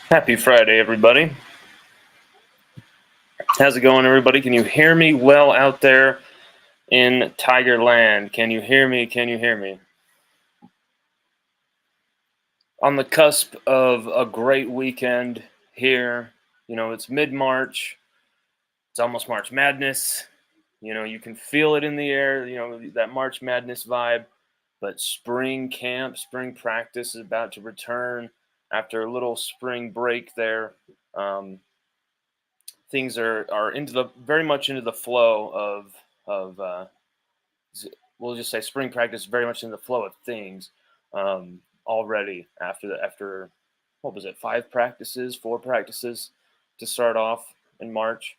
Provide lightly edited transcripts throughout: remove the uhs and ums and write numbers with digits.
Happy Friday, everybody. How's it going, everybody? Can you hear me well out there in Tigerland? Can you hear me? Can you hear me? On the cusp of a great weekend here. It's mid-March. It's almost March Madness. You can feel it in the air, that March Madness vibe. But spring camp, spring practice is about to return after a little spring break there. Things are very much into the flow of we'll just say spring practice, very much in the flow of things already after what was it, 4 practices to start off in March.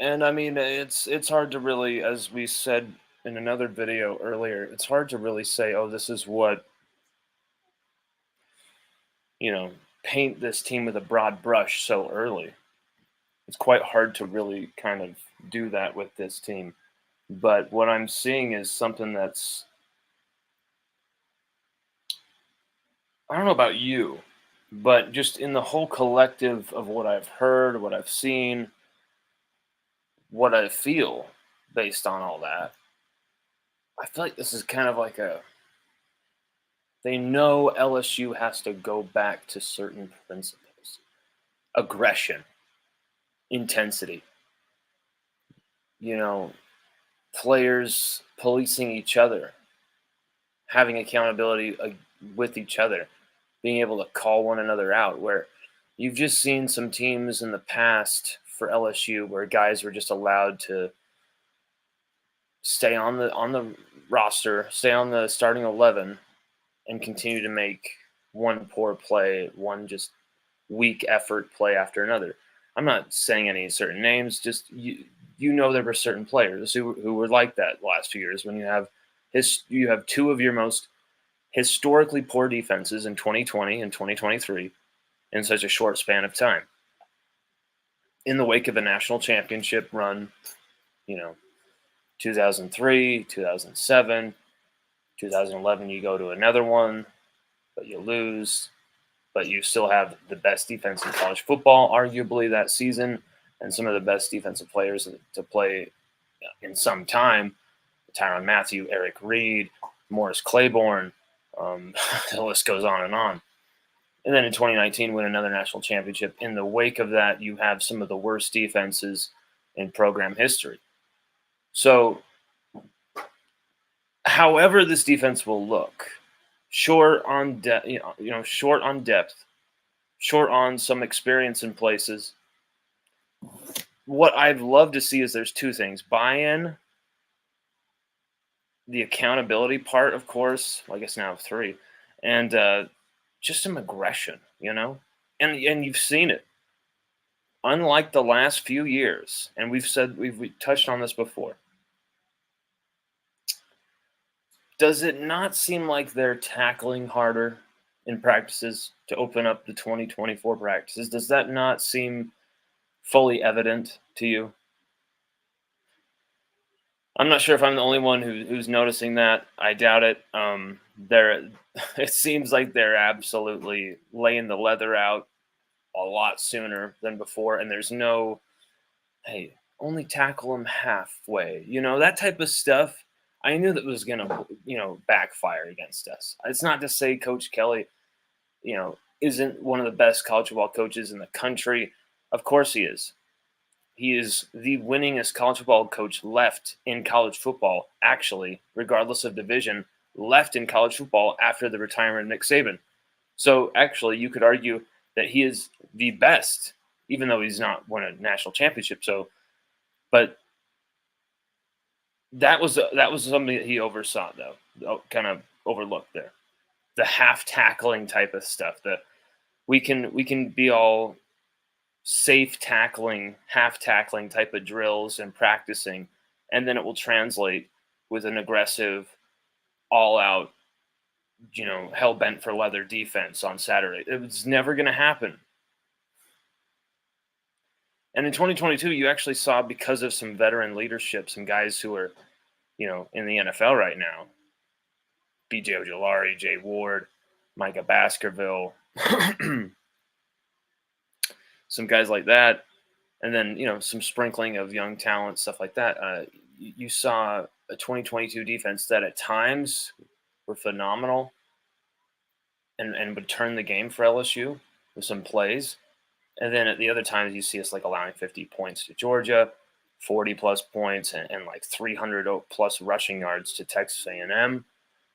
And I mean, it's hard to really, as we said in another video earlier, it's hard to really say, oh, this is what, paint this team with a broad brush so early. It's quite hard to really kind of do that with this team. But what I'm seeing is something that's, I don't know about you, but just in the whole collective of what I've heard, what I've seen, what I feel based on all that, I feel like this is kind of like they know LSU has to go back to certain principles: aggression, intensity, players policing each other, having accountability with each other, being able to call one another out, where you've just seen some teams in the past for LSU where guys were just allowed to stay on the roster, stay on the starting 11, and continue to make one poor play, one just weak effort play after another. I'm not saying any certain names, just there were certain players who were like that the last few years. When you have two of your most historically poor defenses in 2020 and 2023 in such a short span of time, in the wake of a national championship run, 2003, 2007, 2011, you go to another one, but you lose, but you still have the best defense in college football, arguably, that season, and some of the best defensive players to play in some time: Tyrann Mathieu, Eric Reed, Morris Claiborne. The list goes on and on. And then in 2019, win another national championship. In the wake of that, you have some of the worst defenses in program history. So, however this defense will look, short on depth, short on some experience in places, what I'd love to see is there's two things: buy-in, the accountability part, of course, I guess now 3, and just some aggression, and you've seen it. Unlike the last few years, and we've touched on this before, does it not seem like they're tackling harder in practices to open up the 2024 practices? Does that not seem fully evident to you? I'm not sure if I'm the only one who's noticing that. I doubt it. It seems like they're absolutely laying the leather out a lot sooner than before, and there's no, hey, only tackle them halfway. That type of stuff. I knew that was gonna, backfire against us. It's not to say Coach Kelly, isn't one of the best college football coaches in the country. Of course he is. He is the winningest college football coach left in college football, actually, regardless of division, left in college football after the retirement of Nick Saban. So actually, you could argue that he is the best, even though he's not won a national championship. But that was something that he oversaw, though, kind of overlooked there. The half tackling type of stuff that we can be all safe tackling, half tackling type of drills and practicing, and then it will translate with an aggressive, all out, hell bent for leather defense on Saturday. It was never going to happen. And in 2022, you actually saw, because of some veteran leadership, some guys who are, in the NFL right now, B.J. Ojulari, Jay Ward, Micah Baskerville, some guys like that, and then some sprinkling of young talent, stuff like that. You saw a 2022 defense that at times were phenomenal and would turn the game for LSU with some plays. And then at the other times, you see us like allowing 50 points to Georgia, 40 plus points, and like 300 plus rushing yards to Texas A&M.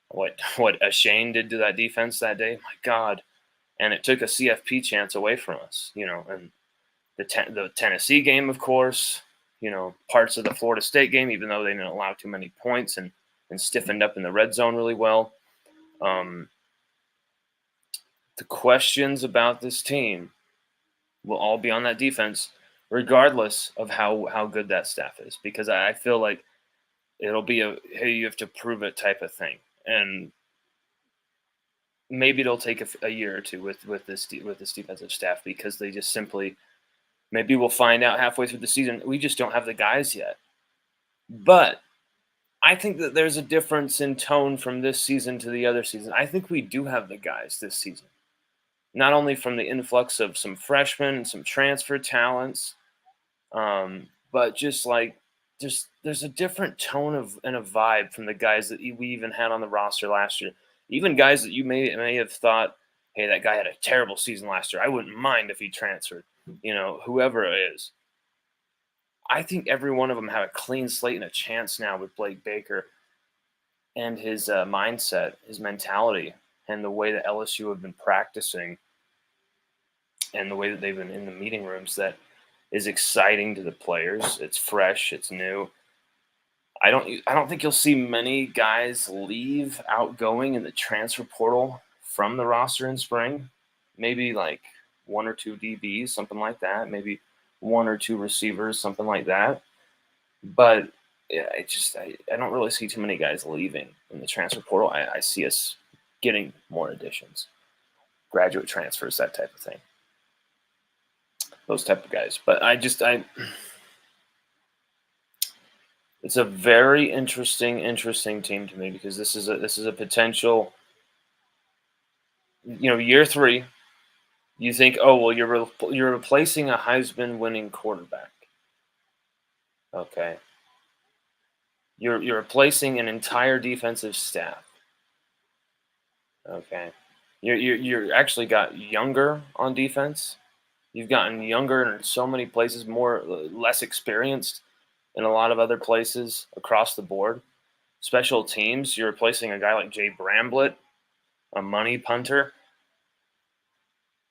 What Shane did to that defense that day, my God! And it took a CFP chance away from us, And the Tennessee game, of course, parts of the Florida State game, even though they didn't allow too many points and stiffened up in the red zone really well. The questions about this team will all be on that defense, regardless of how good that staff is, because I feel like it'll be a hey, you have to prove it type of thing, and maybe it'll take a year or two with this defensive staff, because they just simply, maybe we'll find out halfway through the season we just don't have the guys yet. But I think that there's a difference in tone from this season to the other season. I think we do have the guys this season. Not only from the influx of some freshmen and some transfer talents, but just like there's a different tone and a vibe from the guys that we even had on the roster last year. Even guys that you may have thought, hey, that guy had a terrible season last year. I wouldn't mind if he transferred. Whoever it is. I think every one of them have a clean slate and a chance now with Blake Baker and his mindset, his mentality, and the way that LSU have been practicing and the way that they've been in the meeting rooms, that is exciting to the players. It's fresh. It's new. I don't think you'll see many guys leave outgoing in the transfer portal from the roster in spring. Maybe like one or two DBs, something like that. Maybe one or two receivers, something like that. But yeah, I don't really see too many guys leaving in the transfer portal. I see us getting more additions, graduate transfers, that type of thing. Those type of guys. But it's a very interesting team to me, because this is a potential, year 3. You think, oh well, you're replacing a Heisman winning quarterback. Okay. You're replacing an entire defensive staff. Okay. You're actually got younger on defense. You've gotten younger in so many places, less experienced in a lot of other places across the board. Special teams, you're replacing a guy like Jay Bramblett, a money punter.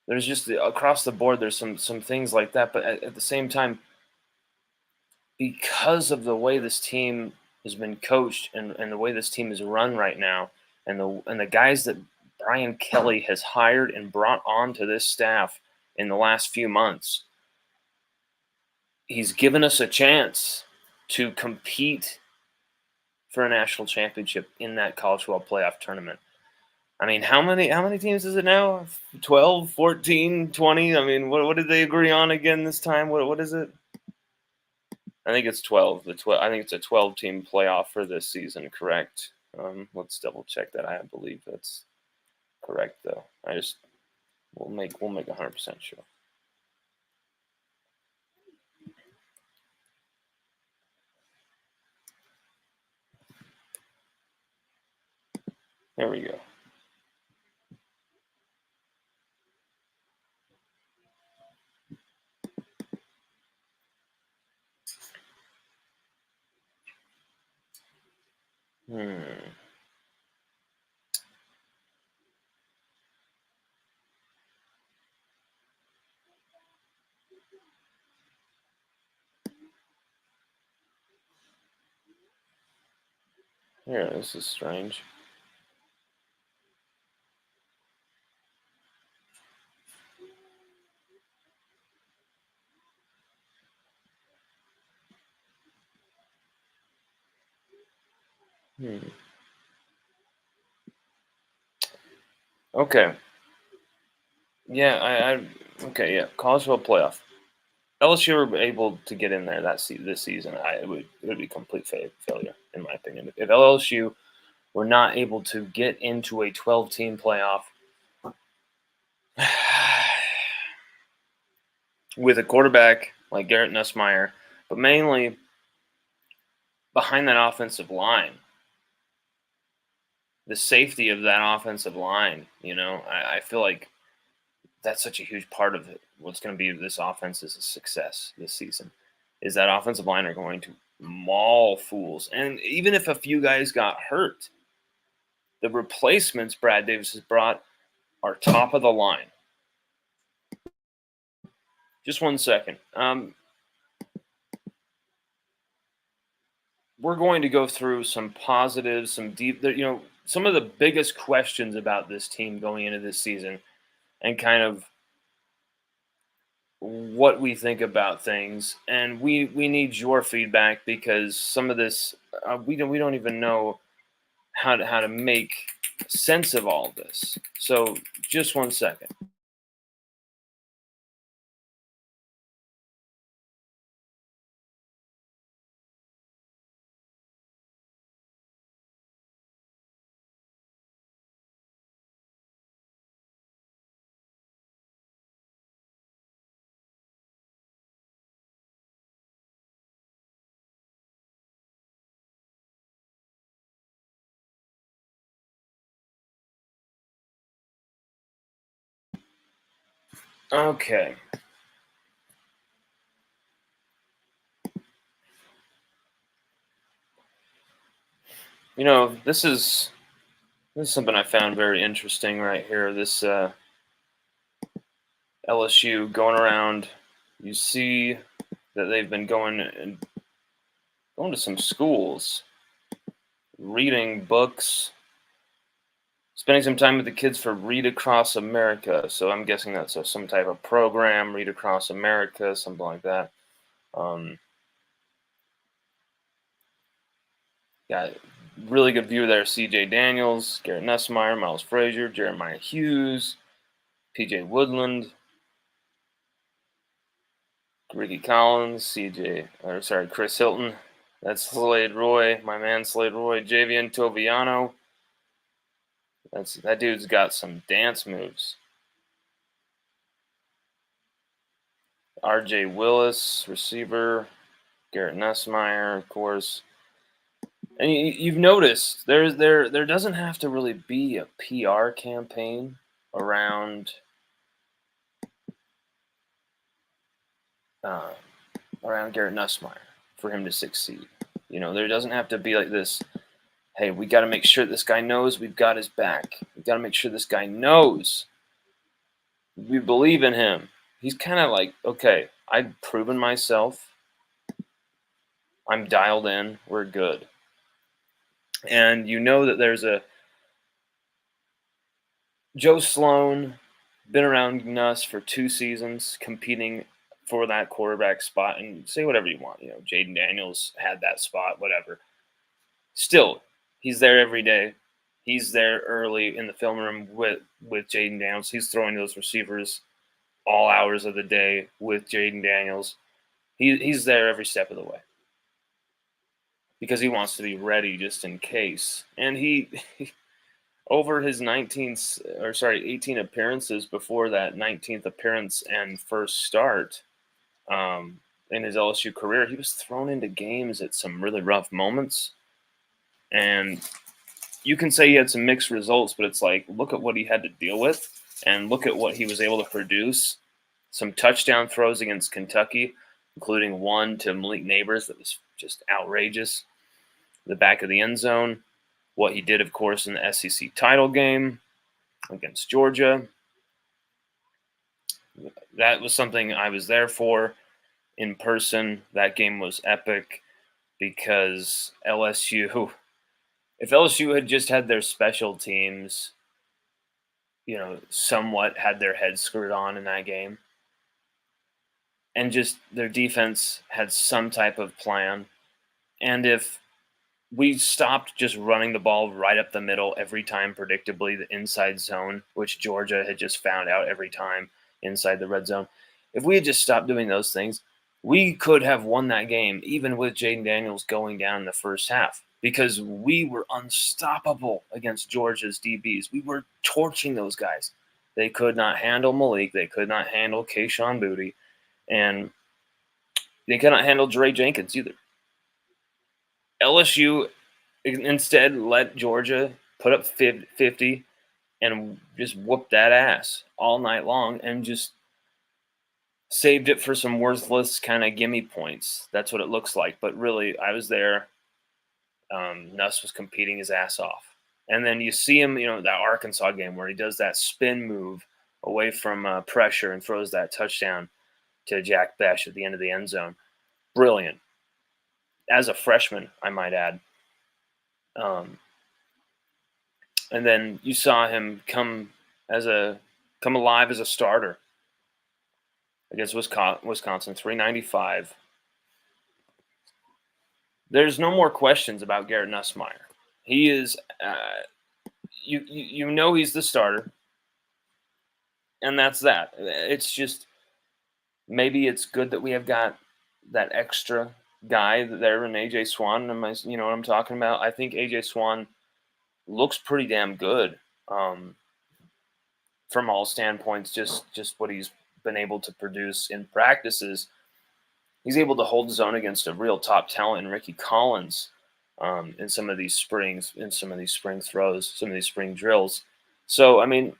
There's just across the board, there's some things like that. But at the same time, because of the way this team has been coached and the way this team is run right now, and the guys that Brian Kelly has hired and brought onto this staff in the last few months, he's given us a chance to compete for a national championship in that college football playoff tournament. I mean, how many teams is it now? 12, 14, 20? I mean, what did they agree on again this time? What is it? I think it's 12. I think it's a 12-team playoff for this season, correct? Let's double check that. I believe that's correct, though. We'll make 100% sure. There we go. Yeah, this is strange. Okay. Yeah, okay, yeah. College football playoff. LSU were able to get in there this season. It would be complete failure, in my opinion. If LSU were not able to get into a 12-team playoff with a quarterback like Garrett Nussmeier, but mainly behind that offensive line, the safety of that offensive line. I feel like that's such a huge part of it. What's going to be this offense is a success this season. Is that offensive line are going to maul fools, and even if a few guys got hurt, the replacements Brad Davis has brought are top of the line. Just 1 second. We're going to go through some positives, some deep, some of the biggest questions about this team going into this season, and kind of what we think about things. And we need your feedback, because some of this we don't even know how to make sense of all of this. So just 1 second. Okay. This is something I found very interesting right here. This LSU going around. You see that they've been going to some schools, reading books, spending some time with the kids for Read Across America. So I'm guessing that's some type of program, Read Across America, something like that. Got really good view there. C.J. Daniels, Garrett Nussmeier, Miles Frazier, Jeremiah Hughes, P.J. Woodland, Ricky Collins, Chris Hilton. That's Slade Roy, my man Slade Roy, Javian Toviano. That dude's got some dance moves. R.J. Willis, receiver. Garrett Nussmeier, of course. And you've noticed there doesn't have to really be a PR campaign around Garrett Nussmeier for him to succeed. There doesn't have to be like this. Hey, we got to make sure this guy knows we've got his back. We got to make sure this guy knows we believe in him. He's kind of like, okay, I've proven myself. I'm dialed in. We're good. And that there's a Joe Sloan, been around Nuss for 2 seasons, competing for that quarterback spot, and say whatever you want. Jaden Daniels had that spot, whatever. Still, he's there every day. He's there early in the film room with Jaden Daniels. He's throwing those receivers all hours of the day with Jaden Daniels. He's there every step of the way because he wants to be ready just in case. And he over his 18 appearances before that 19th appearance and first start in his LSU career, he was thrown into games at some really rough moments. And you can say he had some mixed results, but it's like, look at what he had to deal with and look at what he was able to produce. Some touchdown throws against Kentucky, including one to Malik Neighbors that was just outrageous. The back of the end zone. What he did, of course, in the SEC title game against Georgia. That was something I was there for in person. That game was epic because if LSU had just had their special teams, somewhat had their heads screwed on in that game, and just their defense had some type of plan, and if we stopped just running the ball right up the middle every time, predictably, the inside zone, which Georgia had just found out every time inside the red zone. If we had just stopped doing those things, we could have won that game, even with Jaden Daniels going down in the first half, because we were unstoppable against Georgia's DBs. We were torching those guys. They could not handle Malik. They could not handle Kayshon Boutte. And they cannot handle Dre Jenkins either. LSU instead let Georgia put up 50 and just whoop that ass all night long and just saved it for some worthless kind of gimme points. That's what it looks like. But really, I was there. Nuss was competing his ass off. And then you see him, that Arkansas game where he does that spin move away from pressure and throws that touchdown to Jack Besh at the end of the end zone. Brilliant. As a freshman, I might add. And then you saw him come alive as a starter against Wisconsin, 395. There's no more questions about Garrett Nussmeier. He is, you know, he's the starter, and that's that. It's just maybe it's good that we have got that extra guy there in AJ Swan. You know what I'm talking about? I think AJ Swan looks pretty damn good from all standpoints. Just what he's been able to produce in practices. He's able to hold his own against a real top talent in Ricky Collins in some of these spring throws, some of these spring drills. So I mean,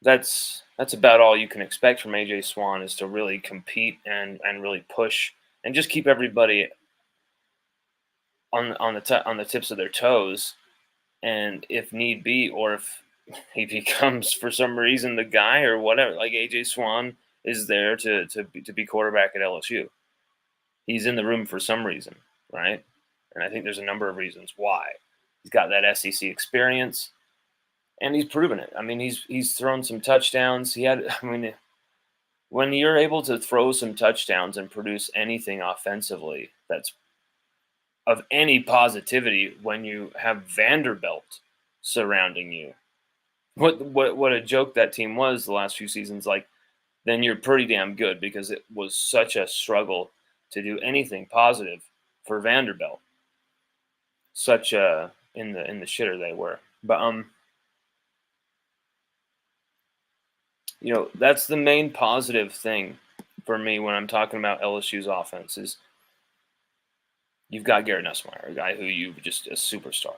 that's about all you can expect from AJ Swan, is to really compete and really push and just keep everybody on the tips of their toes. And if need be, or if he becomes for some reason the guy or whatever, like AJ Swan is there to be quarterback at LSU. He's in the room for some reason, right? And I think there's a number of reasons why. He's got that SEC experience, and he's proven it. I mean, he's thrown some touchdowns. When you're able to throw some touchdowns and produce anything offensively that's of any positivity, when you have Vanderbilt surrounding you, what a joke that team was the last few seasons, like, then you're pretty damn good, because it was such a struggle to do anything positive for Vanderbilt. Such a in the shitter they were. But that's the main positive thing for me when I'm talking about LSU's offense is you've got Garrett Nussmeier, a guy who you just a superstar,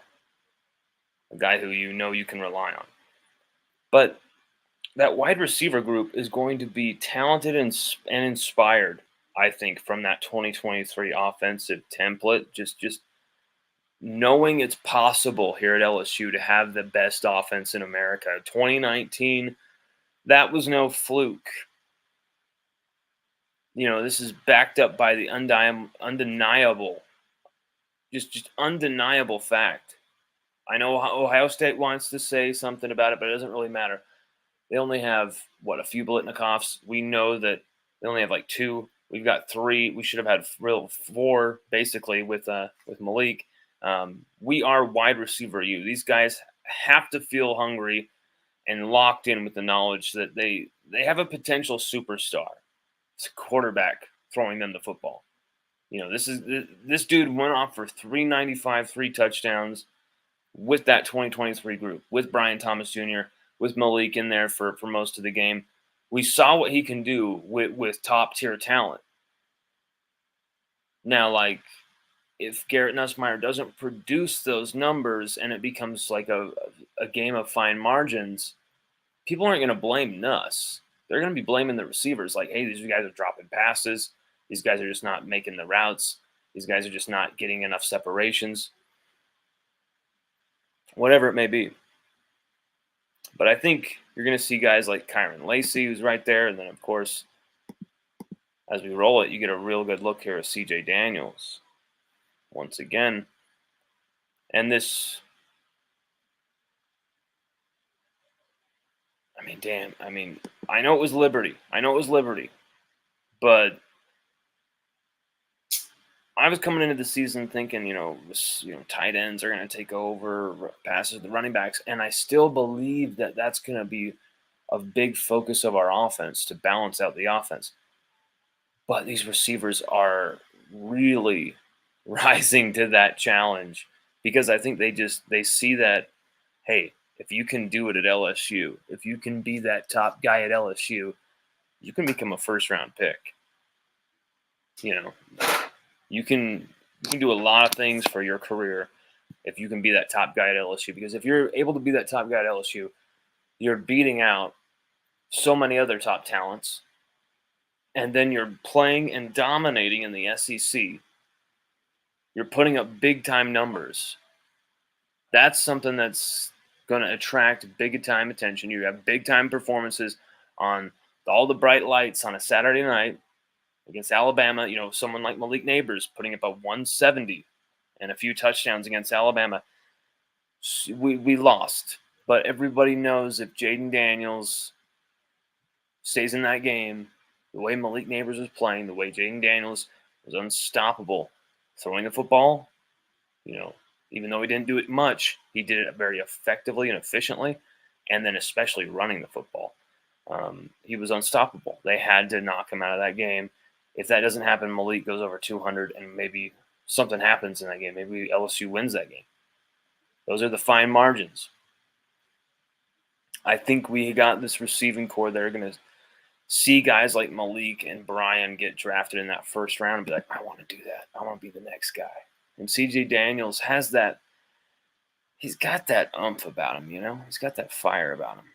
a guy who you can rely on. But that wide receiver group is going to be talented and inspired, I think, from that 2023 offensive template. Just knowing it's possible here at LSU to have the best offense in America. 2019, that was no fluke. This is backed up by the undeniable, just undeniable fact. I know Ohio State wants to say something about it, but it doesn't really matter. They only have, a few Blitnikoffs. We know that they only have like 2. We've got 3. We should have had 4, basically, with Malik. We are wide receiver U. These guys have to feel hungry and locked in with the knowledge that they have a potential superstar. It's a quarterback throwing them the football. This dude went off for 395, 3 touchdowns with that 2023 group, with Brian Thomas Jr., with Malik in there for most of the game. We saw what he can do with top-tier talent. Now, like, if Garrett Nussmeier doesn't produce those numbers and it becomes like a game of fine margins, people aren't going to blame Nuss. They're going to be blaming the receivers. Like, hey, these guys are dropping passes. These guys are just not making the routes. These guys are just not getting enough separations. Whatever it may be. But I think you're going to see guys like Kyron Lacey, who's right there. And then, of course, as we roll it, you get a real good look here at C.J. Daniels once again. And this, I know it was Liberty. But I was coming into the season thinking, tight ends are going to take over, passes the running backs, and I still believe that that's going to be a big focus of our offense to balance out the offense. But these receivers are really rising to that challenge, because I think they see that, hey, if you can do it at LSU, if you can be that top guy at LSU, you can become a first-round pick. You know, you can do a lot of things for your career if you can be that top guy at LSU. Because if you're able to be that top guy at LSU, you're beating out so many other top talents, and then you're playing and dominating in the SEC. You're putting up big-time numbers. That's something that's going to attract big-time attention. You have big-time performances on all the bright lights on a Saturday night against Alabama. You know, someone like Malik Neighbors putting up a 170 and a few touchdowns against Alabama. We lost, but everybody knows if Jaden Daniels stays in that game, the way Malik Neighbors was playing, the way Jaden Daniels was unstoppable throwing the football, you know, even though he didn't do it much, he did it very effectively and efficiently, and then especially running the football. He was unstoppable. They had to knock him out of that game. If that doesn't happen, Malik goes over 200, and maybe something happens in that game. Maybe LSU wins that game. Those are the fine margins. I think we got this receiving core that are going to see guys like Malik and Brian get drafted in that first round and be like, I want to do that. I want to be the next guy. And CJ Daniels has that. He's got that oomph about him, you know? He's got that fire about him.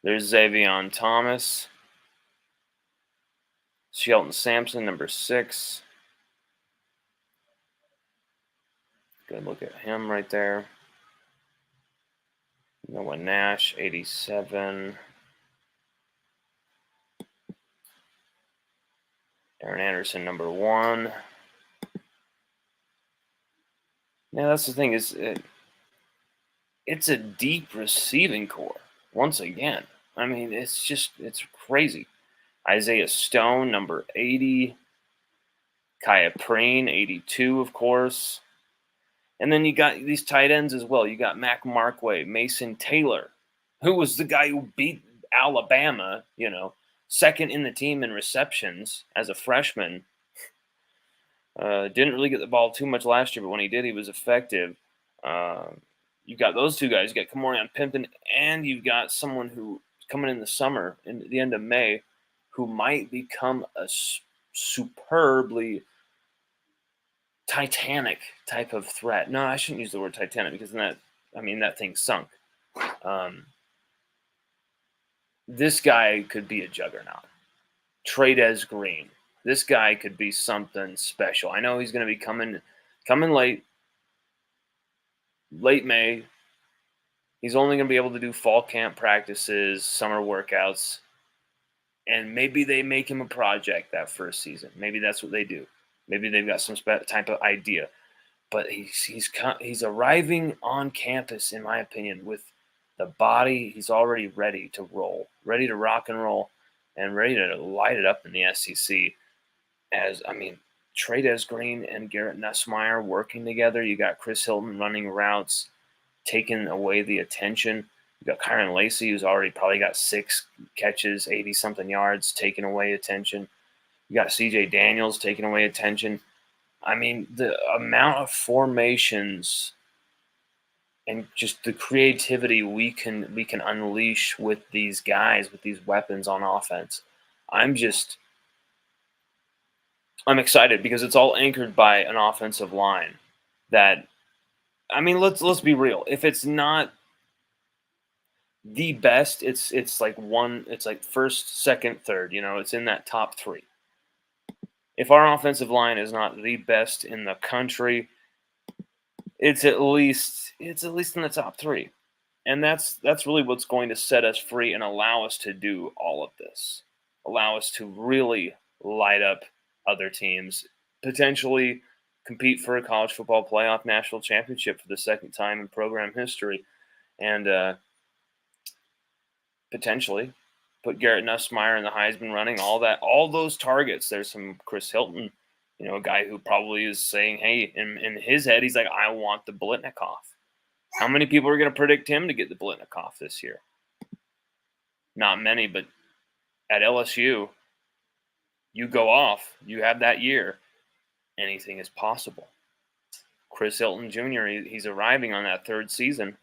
There's Xavion Thomas. Shelton Sampson, number 6. Good look at him right there. Noah Nash, 87. Aaron Anderson, number 1. Now, that's the thing, is it's a deep receiving core, once again. I mean, it's crazy. Isaiah Stone, number 80. Kaya Preen, 82, of course. And then you got these tight ends as well. You got Mac Markway, Mason Taylor, who was the guy who beat Alabama, you know, second in the team in receptions as a freshman. Didn't really get the ball too much last year, but when he did, he was effective. You got those two guys. You got Kamorion Pimpton, and you've got someone who coming in the summer, in the end of May, who might become a superbly Titanic type of threat. No, I shouldn't use the word Titanic because that thing sunk. This guy could be a juggernaut. Trades Green. This guy could be something special. I know he's going to be coming late May. He's only going to be able to do fall camp practices, summer workouts, and maybe they make him a project that first season. Maybe that's what they do. Maybe they've got some type of idea. But he's arriving on campus, in my opinion, with the body. He's already ready to roll, ready to rock and roll, and ready to light it up in the SEC. Trades Green and Garrett Nussmeier working together. You got Chris Hilton running routes, taking away the attention. You got Kyron Lacey, who's already probably got 6 catches, 80-something yards, taking away attention. You got CJ Daniels taking away attention. I mean, the amount of formations and just the creativity we can unleash with these guys, with these weapons on offense. I'm excited because it's all anchored by an offensive line that, I mean, let's be real. If it's not the best, it's like first, second, third, you know, it's in that top 3. If our offensive line is not the best in the country, it's at least in the top 3. And that's really what's going to set us free and allow us to do all of this. Allow us to really light up other teams, potentially compete for a college football playoff national championship for the second time in program history, and potentially put Garrett Nussmeier in the Heisman running, all those targets. There's some Chris Hilton, you know, a guy who probably is saying, hey, in his head, he's like, I want the Blitnikoff. How many people are going to predict him to get the Blitnikoff this year? Not many, but at LSU, you go off, you have that year, anything is possible. Chris Hilton Jr., he's arriving on that 3rd season.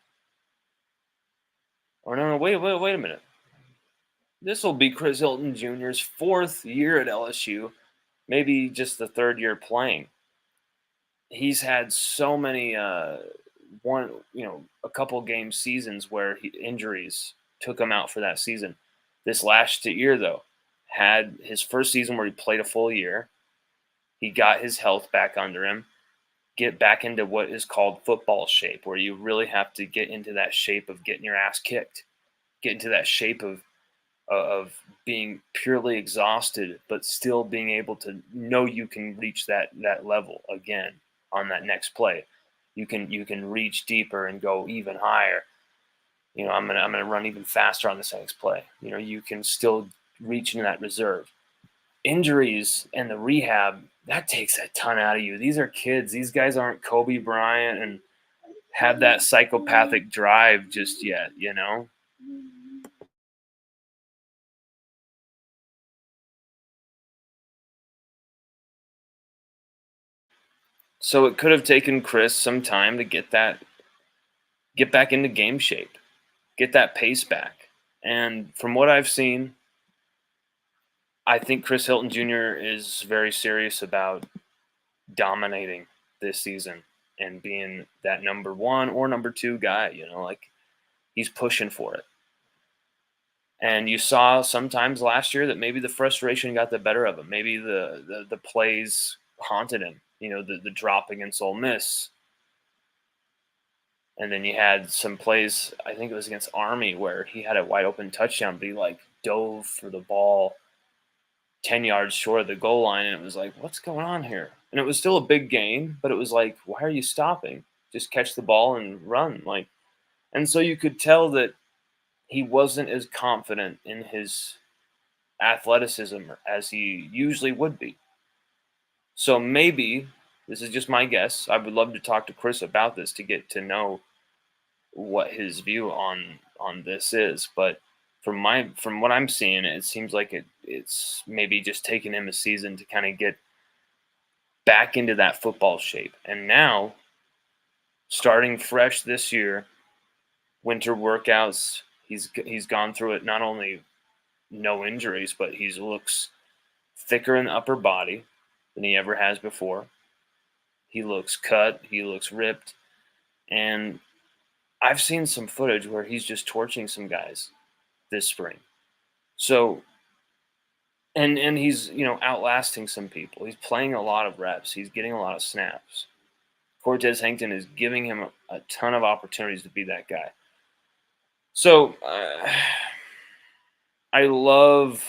Or no, wait a minute. This will be Chris Hilton Jr.'s fourth year at LSU, maybe just the third year playing. He's had so many a couple game seasons where injuries took him out for that season. This last year though, had his first season where he played a full year. He got his health back under him, get back into what is called football shape, where you really have to get into that shape of getting your ass kicked, get into that shape of being purely exhausted, but still being able to know you can reach that level again on that next play. You can reach deeper and go even higher. I'm gonna run even faster on this next play. You can still reach into that reserve. Injuries and the rehab, that takes a ton out of you. These are kids. These guys aren't Kobe Bryant and have that psychopathic drive just yet. So it could have taken Chris some time to get back into game shape, get that pace back. And from what I've seen, I think Chris Hilton Jr. is very serious about dominating this season and being that number one or number two guy, like he's pushing for it. And you saw sometimes last year that maybe the frustration got the better of him. Maybe the plays haunted him, the drop against Ole Miss. And then you had some plays, I think it was against Army, where he had a wide open touchdown, but he like dove for the ball 10 yards short of the goal line. And it was like, what's going on here? And it was still a big gain, but it was like, why are you stopping? Just catch the ball and run. And so you could tell that he wasn't as confident in his athleticism as he usually would be. So maybe, this is just my guess, I would love to talk to Chris about this to get to know what his view on this is, but from what I'm seeing, it seems like it's maybe just taking him a season to kind of get back into that football shape. And now, starting fresh this year, winter workouts, he's gone through it, not only no injuries, but he looks thicker in the upper body than he ever has before. He looks cut, he looks ripped, and I've seen some footage where he's just torching some guys this spring. So and he's outlasting some people. He's playing a lot of reps. He's getting a lot of snaps. Cortez Hankton is giving him a ton of opportunities to be that guy. So I love.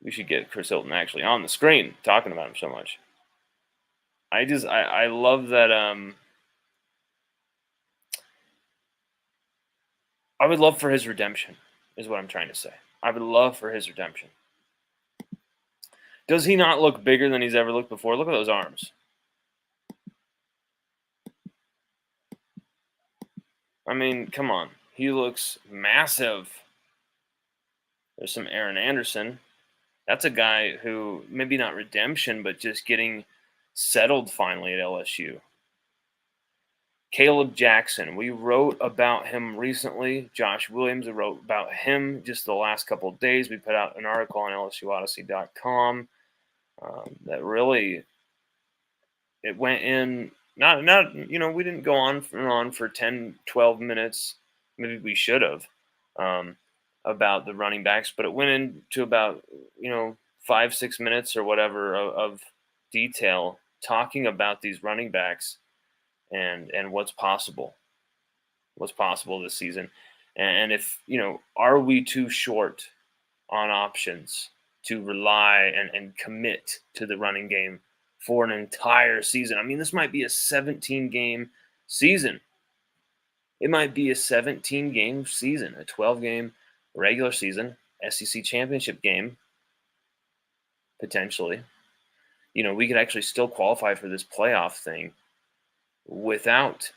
We should get Chris Hilton actually on the screen talking about him so much. I love that. I would love for his redemption, is what I'm trying to say. I would love for his redemption. Does he not look bigger than he's ever looked before? Look at those arms. I mean, come on. He looks massive. There's some Aaron Anderson. That's a guy who, maybe not redemption, but just getting settled finally at LSU. Caleb Jackson. We wrote about him recently. Josh Williams wrote about him just the last couple of days. We put out an article on LSUODYSSEY.com that really, it went in, not we didn't go on for 10, 12 minutes. Maybe we should have, about the running backs, but it went into about 5-6 minutes or whatever of detail talking about these running backs and what's possible this season. And if, are we too short on options to rely and commit to the running game for an entire season? I mean, this might be a 17-game season. It might be a 17-game season, a 12-game regular season, SEC championship game, potentially. We could actually still qualify for this playoff thing without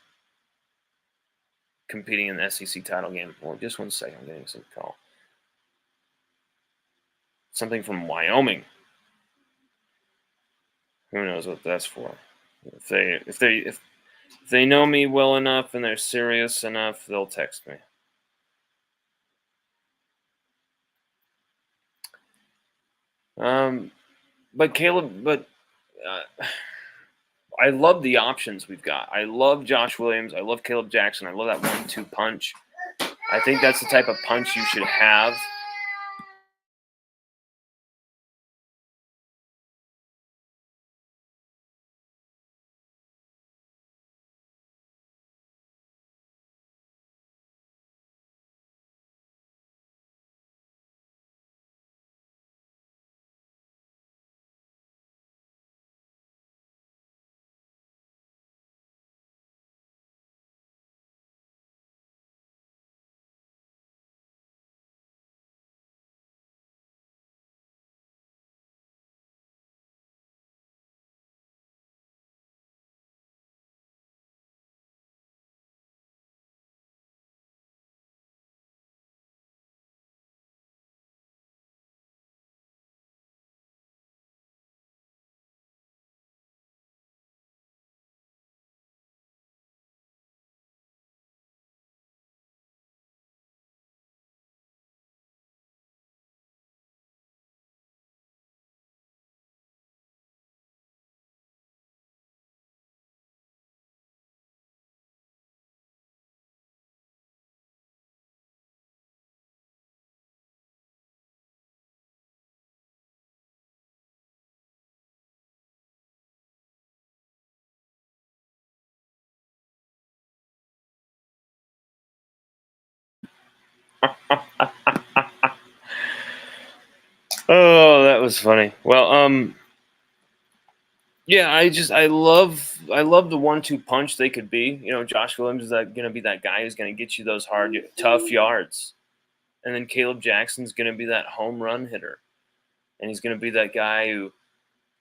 competing in the SEC title game. Well, just one second, I'm getting some call. Something from Wyoming. Who knows what that's for? If If they know me well enough and they're serious enough, they'll text me. Um, but Caleb, but I love the options we've got. I love Josh Williams. I love Caleb Jackson. I love that 1-2 punch. I think that's the type of punch you should have. Oh, that was funny. Well, yeah, I love the 1-2 punch they could be. Josh Williams is that going to be that guy who's going to get you those hard, tough yards, and then Caleb Jackson's going to be that home run hitter, and he's going to be that guy who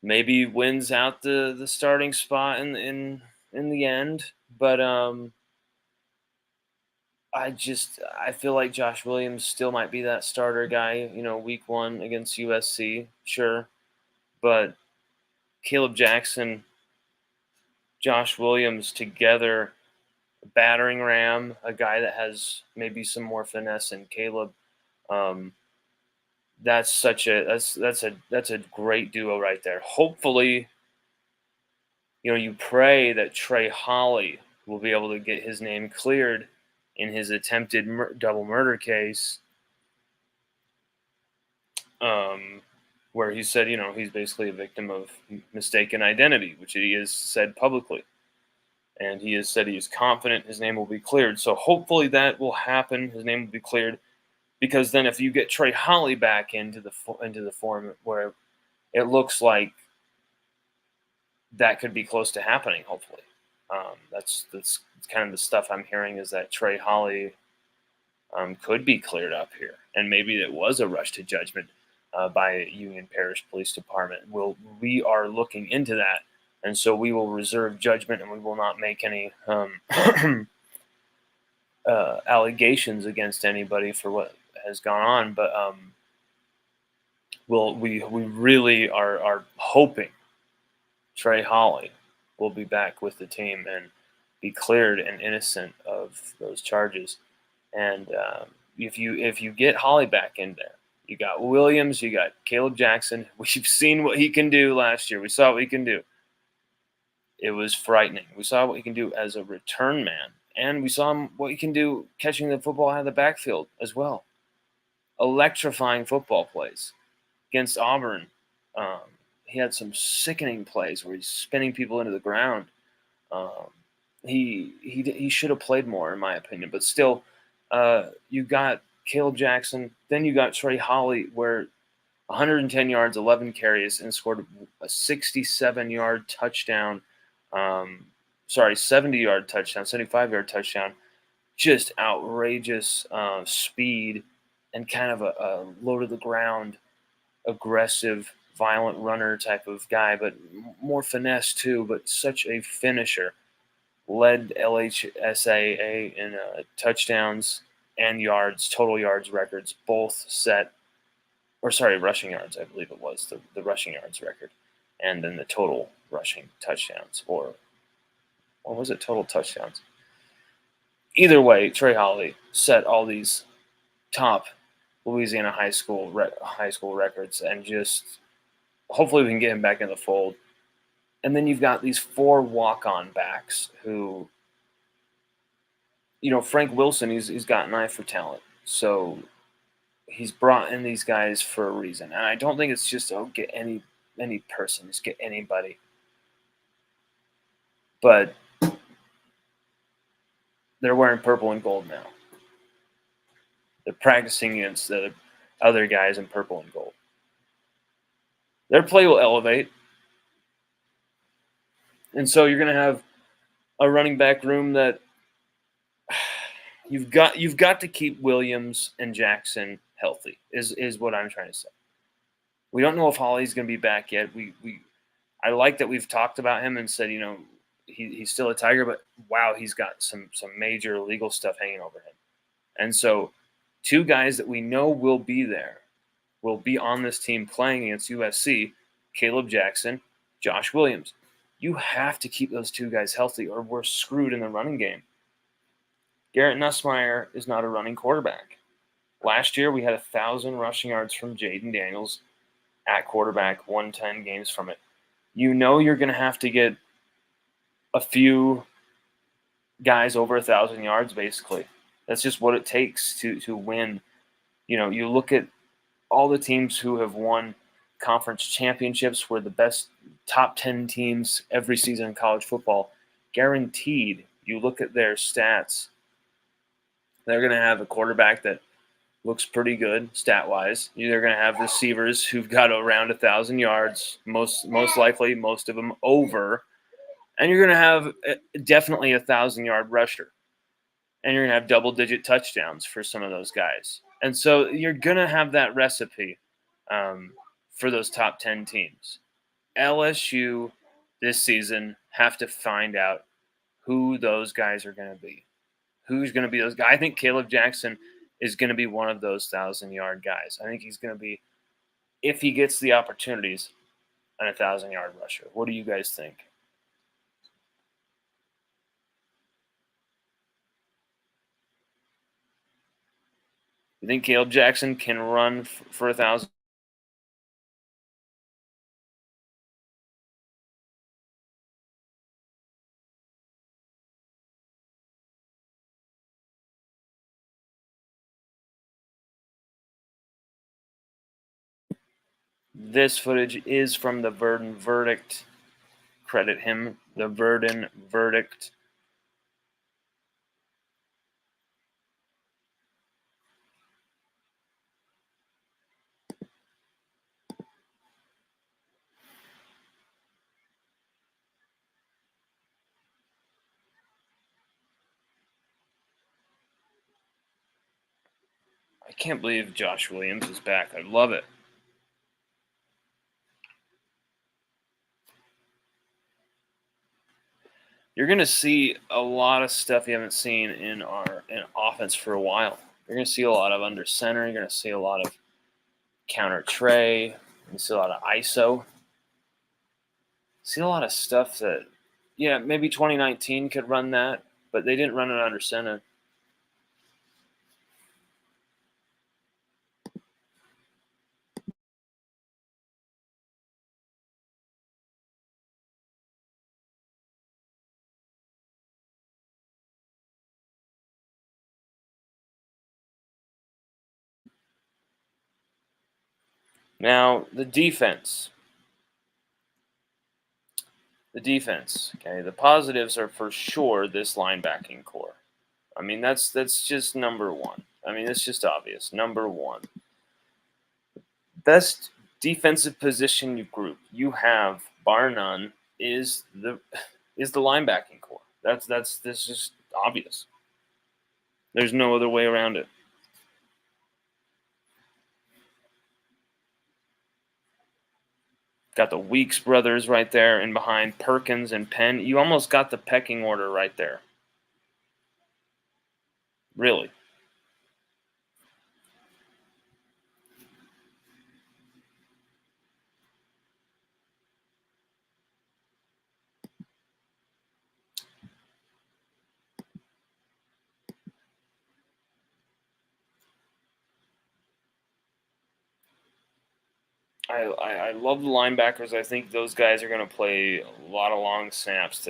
maybe wins out the starting spot in the end. But I feel like Josh Williams still might be that starter guy. Week 1 against USC, sure, but Caleb Jackson, Josh Williams together, a battering ram, a guy that has maybe some more finesse than Caleb. Um, that's a great duo right there. Hopefully, you pray that Trey Holly will be able to get his name cleared in his attempted double murder case, um, where he said, he's basically a victim of mistaken identity, which he has said publicly. And he has said he is confident his name will be cleared. So hopefully that will happen. His name will be cleared, because then if you get Trey Holly back into the form where it looks like that could be close to happening, hopefully. That's kind of the stuff I'm hearing, is that Trey Holly could be cleared up here, and maybe it was a rush to judgment by Union Parish Police Department. We are looking into that, and so we will reserve judgment, and we will not make any allegations against anybody for what has gone on. But we really are hoping Trey Holly will be back with the team and be cleared and innocent of those charges. And if you get Holly back in there, you got Williams, you got Caleb Jackson. We've seen what he can do last year. We saw what he can do. It was frightening. We saw what he can do as a return man, and we saw what he can do catching the football out of the backfield as well. Electrifying football plays against Auburn. Um, he had some sickening plays where he's spinning people into the ground. Um, he should have played more, in my opinion. But still, you got Caleb Jackson, then you got Trey Holly, where 110 yards, 11 carries, and scored a 67-yard touchdown. 70-yard touchdown, 75-yard touchdown. Just outrageous speed and kind of a low to the ground, aggressive, violent runner type of guy, but more finesse too. But such a finisher. Led LHSAA in touchdowns and yards, total yards records, both set, or sorry, rushing yards, I believe it was the rushing yards record, and then the total rushing touchdowns or or was it total touchdowns? Either way, Trey Holly set all these top Louisiana high school records, and just hopefully we can get him back in the fold. And then you've got these 4 walk-on backs who, Frank Wilson, he's got an eye for talent, so he's brought in these guys for a reason. And I don't think it's just get any person, just get anybody. But they're wearing purple and gold now. They're practicing against the other guys in purple and gold. Their play will elevate. And so you're going to have a running back room that you've got to keep Williams and Jackson healthy is what I'm trying to say. We don't know if Holly's going to be back yet. I like that we've talked about him and said, he's still a Tiger, but wow, he's got some major legal stuff hanging over him. And so 2 guys that we know will be there, will be on this team playing against USC, Caleb Jackson, Josh Williams. You have to keep those 2 guys healthy or we're screwed in the running game. Garrett Nussmeier is not a running quarterback. Last year, we had 1,000 rushing yards from Jaden Daniels at quarterback, 110 games from it. You're going to have to get a few guys over 1,000 yards, basically. That's just what it takes to win. You look at all the teams who have won conference championships, were the best top 10 teams every season in college football. Guaranteed, you look at their stats, they're going to have a quarterback that looks pretty good stat-wise. They're going to have receivers who've got around 1,000 yards, most likely, most of them over. And you're going to have definitely 1,000-yard rusher. And you're going to have double-digit touchdowns for some of those guys. And so you're going to have that recipe for those top 10 teams. LSU this season have to find out who those guys are going to be. Who's going to be those guys? I think Caleb Jackson is going to be one of those 1,000-yard guys. I think he's going to be, if he gets the opportunities, an 1,000-yard rusher. What do you guys think? You think Caleb Jackson can run for 1,000? This footage is from the Verdon verdict. Credit him, the Verdon verdict. I can't believe Josh Williams is back. I love it. You're going to see a lot of stuff you haven't seen in offense for a while. You're going to see a lot of under center. You're going to see a lot of counter tray. You're going to see a lot of ISO. See a lot of stuff that, maybe 2019 could run that, but they didn't run it under center. Now, the defense. Okay, the positives are for sure this linebacking core. I mean, that's just number one. I mean, it's just obvious. Number one. Best defensive position group you have, bar none, is the linebacking core. That's just obvious. There's no other way around it. Got the Weeks brothers right there, and behind Perkins and Penn. You almost got the pecking order right there. Really. I love the linebackers. I think those guys are going to play a lot of long snaps.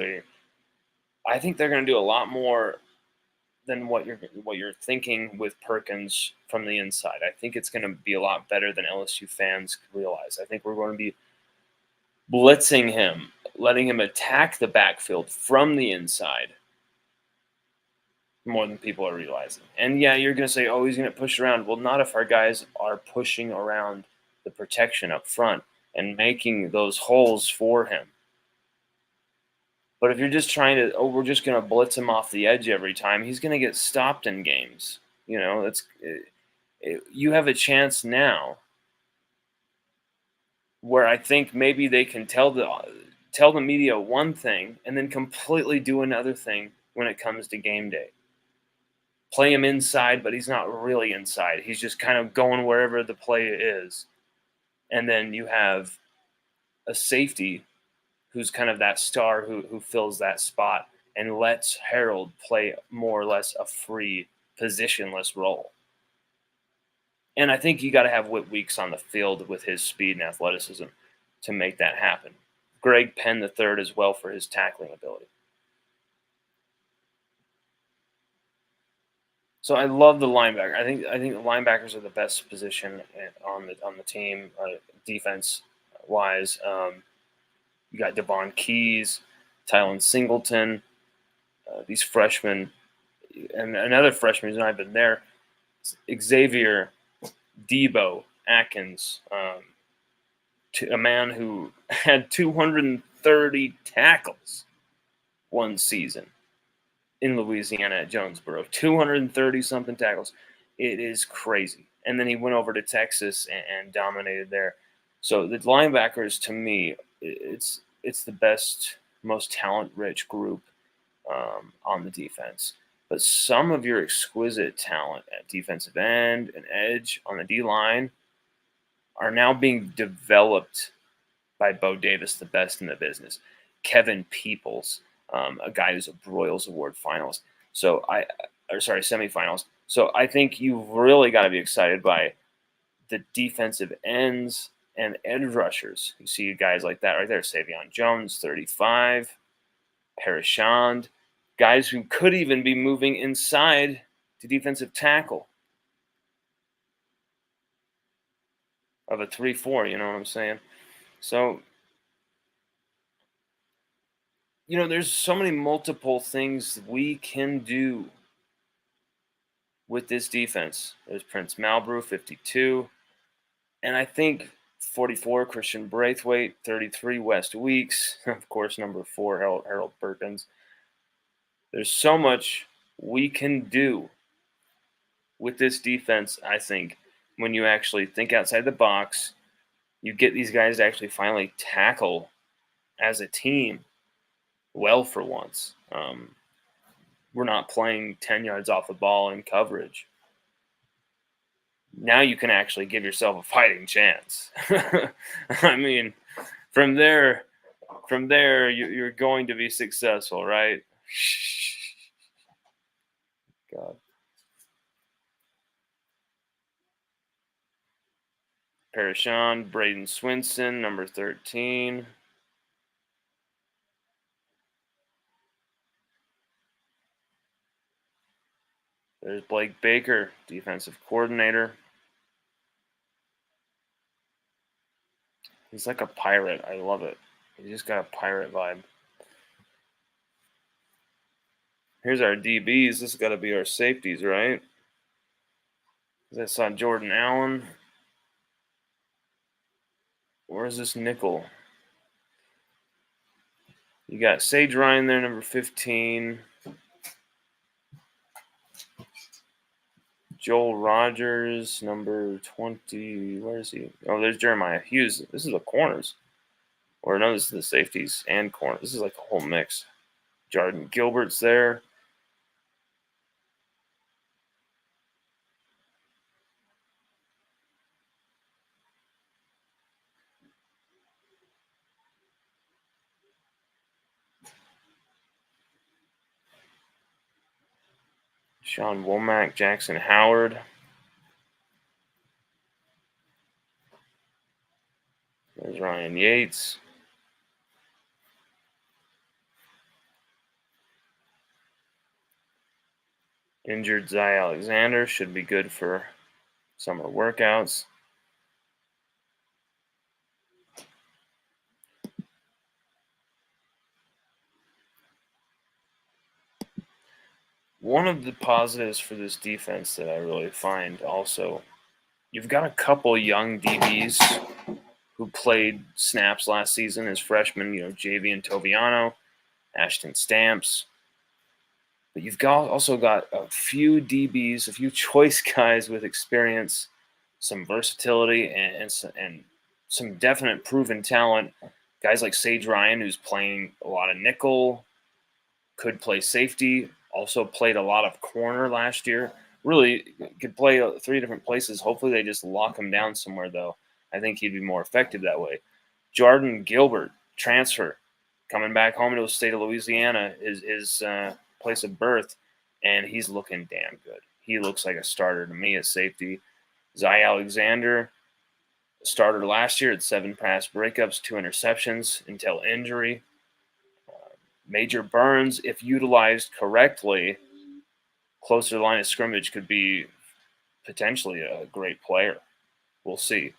I think they're going to do a lot more than what you're thinking with Perkins from the inside. I think it's going to be a lot better than LSU fans realize. I think we're going to be blitzing him, letting him attack the backfield from the inside more than people are realizing. And yeah, you're going to say, oh, he's going to push around. Well, not if our guys are pushing around the protection up front and making those holes for him. But if you're just trying to, oh, we're just going to blitz him off the edge every time, he's going to get stopped in games. You have a chance now where I think maybe they can tell the media one thing and then completely do another thing when it comes to game day. Play him inside, but he's not really inside. He's just kind of going wherever the play is. And then you have a safety who's kind of that star who fills that spot and lets Harold play more or less a free, positionless role. And I think you got to have Whit Weeks on the field with his speed and athleticism to make that happen. Greg Penn the third as well for his tackling ability. So I love the linebacker. I think the linebackers are the best position on the team, defense wise. You got Devon Keys, Tylen Singleton, these freshmen, and another freshman who's not been there, Xavier Debo Atkins, a man who had 230 tackles one season in Louisiana at Jonesboro. 230 something tackles. It is crazy. And then he went over to Texas and dominated there. So the linebackers, to me, it's the best, most talent-rich group on the defense. But some of your exquisite talent at defensive end and edge on the D-line are now being developed by Bo Davis, the best in the business. Kevin Peoples, a guy who's a Broyles Award finalist. Semifinals. So I think you've really got to be excited by the defensive ends and edge rushers. You see guys like that right there. Savion Jones, 35. Parashand. Guys who could even be moving inside to defensive tackle of a 3-4, you know what I'm saying? So, there's so many multiple things we can do with this defense. There's Prince Malbrew, 52. And I think 44, Christian Braithwaite, 33, West Weeks. Of course, number 4, Harold Perkins. There's so much we can do with this defense, I think, when you actually think outside the box. You get these guys to actually finally tackle as a team well for once. We're not playing 10 yards off the ball in coverage. Now you can actually give yourself a fighting chance. I mean, from there, you're going to be successful, right? God. Parashon, Braden Swinson, number 13. There's Blake Baker, defensive coordinator. He's like a pirate. I love it. He's just got a pirate vibe. Here's our DBs. This has got to be our safeties, right? I saw Jordan Allen. Where's this nickel? You got Sage Ryan there, number 15. Joel Rogers, number 20. Where is he? Oh, there's Jeremiah Hughes. This is the corners. Or no, this is the safeties and corners. This is like a whole mix. Jordan Gilbert's there. Sean Womack, Jackson Howard. There's Ryan Yates. Injured Zy Alexander should be good for summer workouts. One of the positives for this defense that I really find also, you've got a couple young DBs who played snaps last season as freshmen, Javian Toviano, Ashton Stamps. But you've also got a few DBs, a few choice guys with experience, some versatility, and some definite proven talent. Guys like Sage Ryan, who's playing a lot of nickel, could play safety, also played a lot of corner last year. Really could play 3 different places. Hopefully they just lock him down somewhere, though. I think he'd be more effective that way. Jordan Gilbert, transfer, coming back home to the state of Louisiana, his place of birth, and he's looking damn good. He looks like a starter to me at safety. Zy Alexander, starter last year at 7 pass breakups, 2 interceptions until injury. Major Burns, if utilized correctly, closer to the line of scrimmage, could be potentially a great player. We'll see.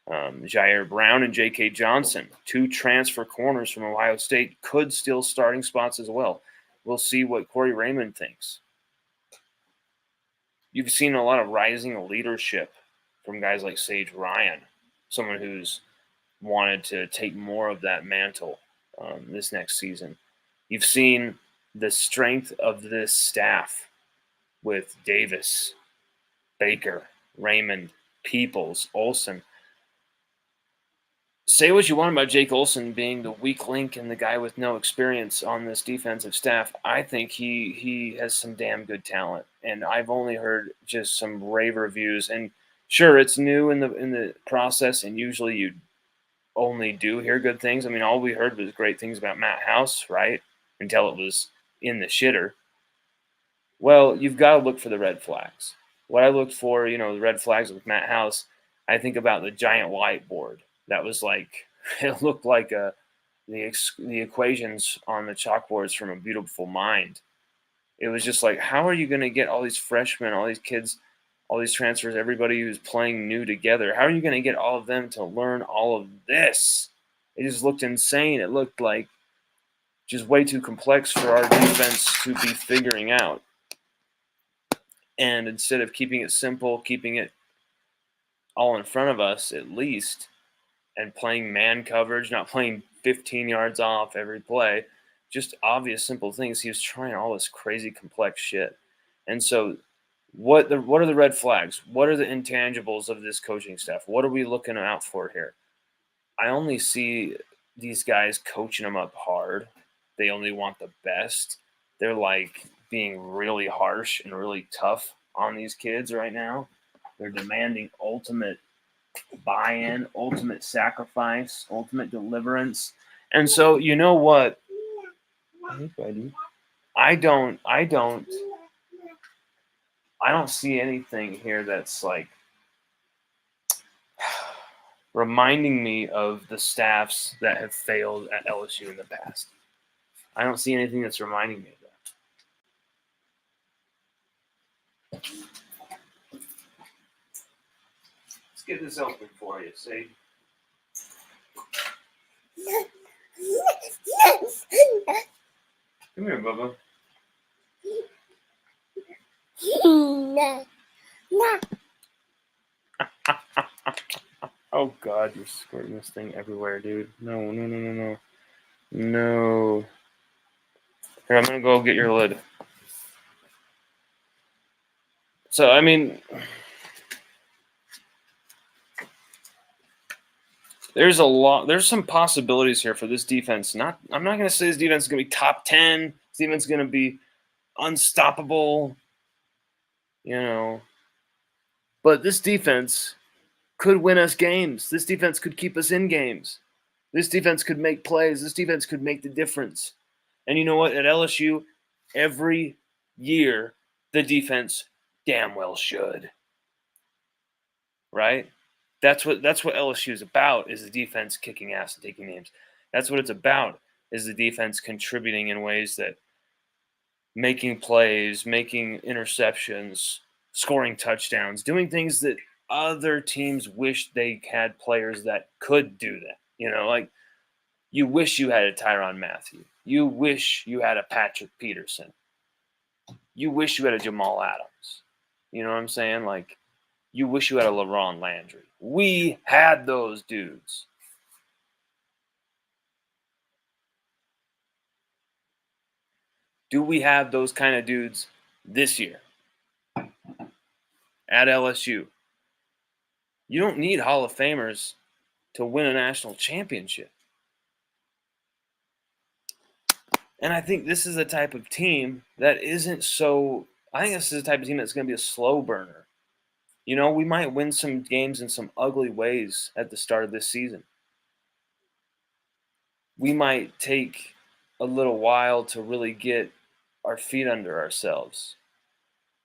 Jair Brown and J.K. Johnson, 2 transfer corners from Ohio State, could steal starting spots as well. We'll see what Corey Raymond thinks. You've seen a lot of rising leadership from guys like Sage Ryan, someone who's wanted to take more of that mantle this next season. You've seen the strength of this staff with Davis, Baker, Raymond, Peoples, Olsen. Say what you want about Jake Olsen being the weak link and the guy with no experience on this defensive staff. I think he has some damn good talent, and I've only heard just some rave reviews. And sure, it's new in the process, and usually you only do hear good things. I mean, all we heard was great things about Matt House, right? Until it was in the shitter. Well, you've got to look for the red flags. What I looked for, the red flags with Matt House, I think about the giant whiteboard. That was like, it looked like the equations on the chalkboards from A Beautiful Mind. It was just like, how are you going to get all these freshmen, all these kids, all these transfers, everybody who's playing new together? How are you going to get all of them to learn all of this? It just looked insane. It looked like just way too complex for our defense to be figuring out. And instead of keeping it simple, keeping it all in front of us at least, and playing man coverage, not playing 15 yards off every play, just obvious, simple things. He was trying all this crazy, complex shit. And so what are the red flags? What are the intangibles of this coaching staff? What are we looking out for here? I only see these guys coaching them up hard. They only want the best. They're like being really harsh and really tough on these kids right now. They're demanding ultimate buy-in, ultimate sacrifice, ultimate deliverance. And so, you know what? Hey, buddy. I don't see anything here that's like reminding me of the staffs that have failed at LSU in the past. I don't see anything that's reminding me of that. Let's get this open for you, see? Come here, Bubba. Oh, God, you're squirting this thing everywhere, dude. No. No. Here, I'm going to go get your lid. So, I mean, there's some possibilities here for this defense. I'm not going to say this defense is going to be top 10. This defense is going to be unstoppable, But this defense could win us games. This defense could keep us in games. This defense could make plays. This defense could make the difference. And you know what? At LSU, every year, the defense damn well should. Right? That's what LSU is about, is the defense kicking ass and taking names. That's what it's about, is the defense contributing in ways that making plays, making interceptions, scoring touchdowns, doing things that other teams wish they had players that could do that. Like you wish you had a Tyrann Mathieu. You wish you had a Patrick Peterson. You wish you had a Jamal Adams. You know what I'm saying? Like, you wish you had a LaRon Landry. We had those dudes. Do we have those kind of dudes this year at LSU? You don't need Hall of Famers to win a national championship. And I think this is a type of team that isn't so. I think this is a type of team that's going to be a slow burner. We might win some games in some ugly ways at the start of this season. We might take a little while to really get our feet under ourselves.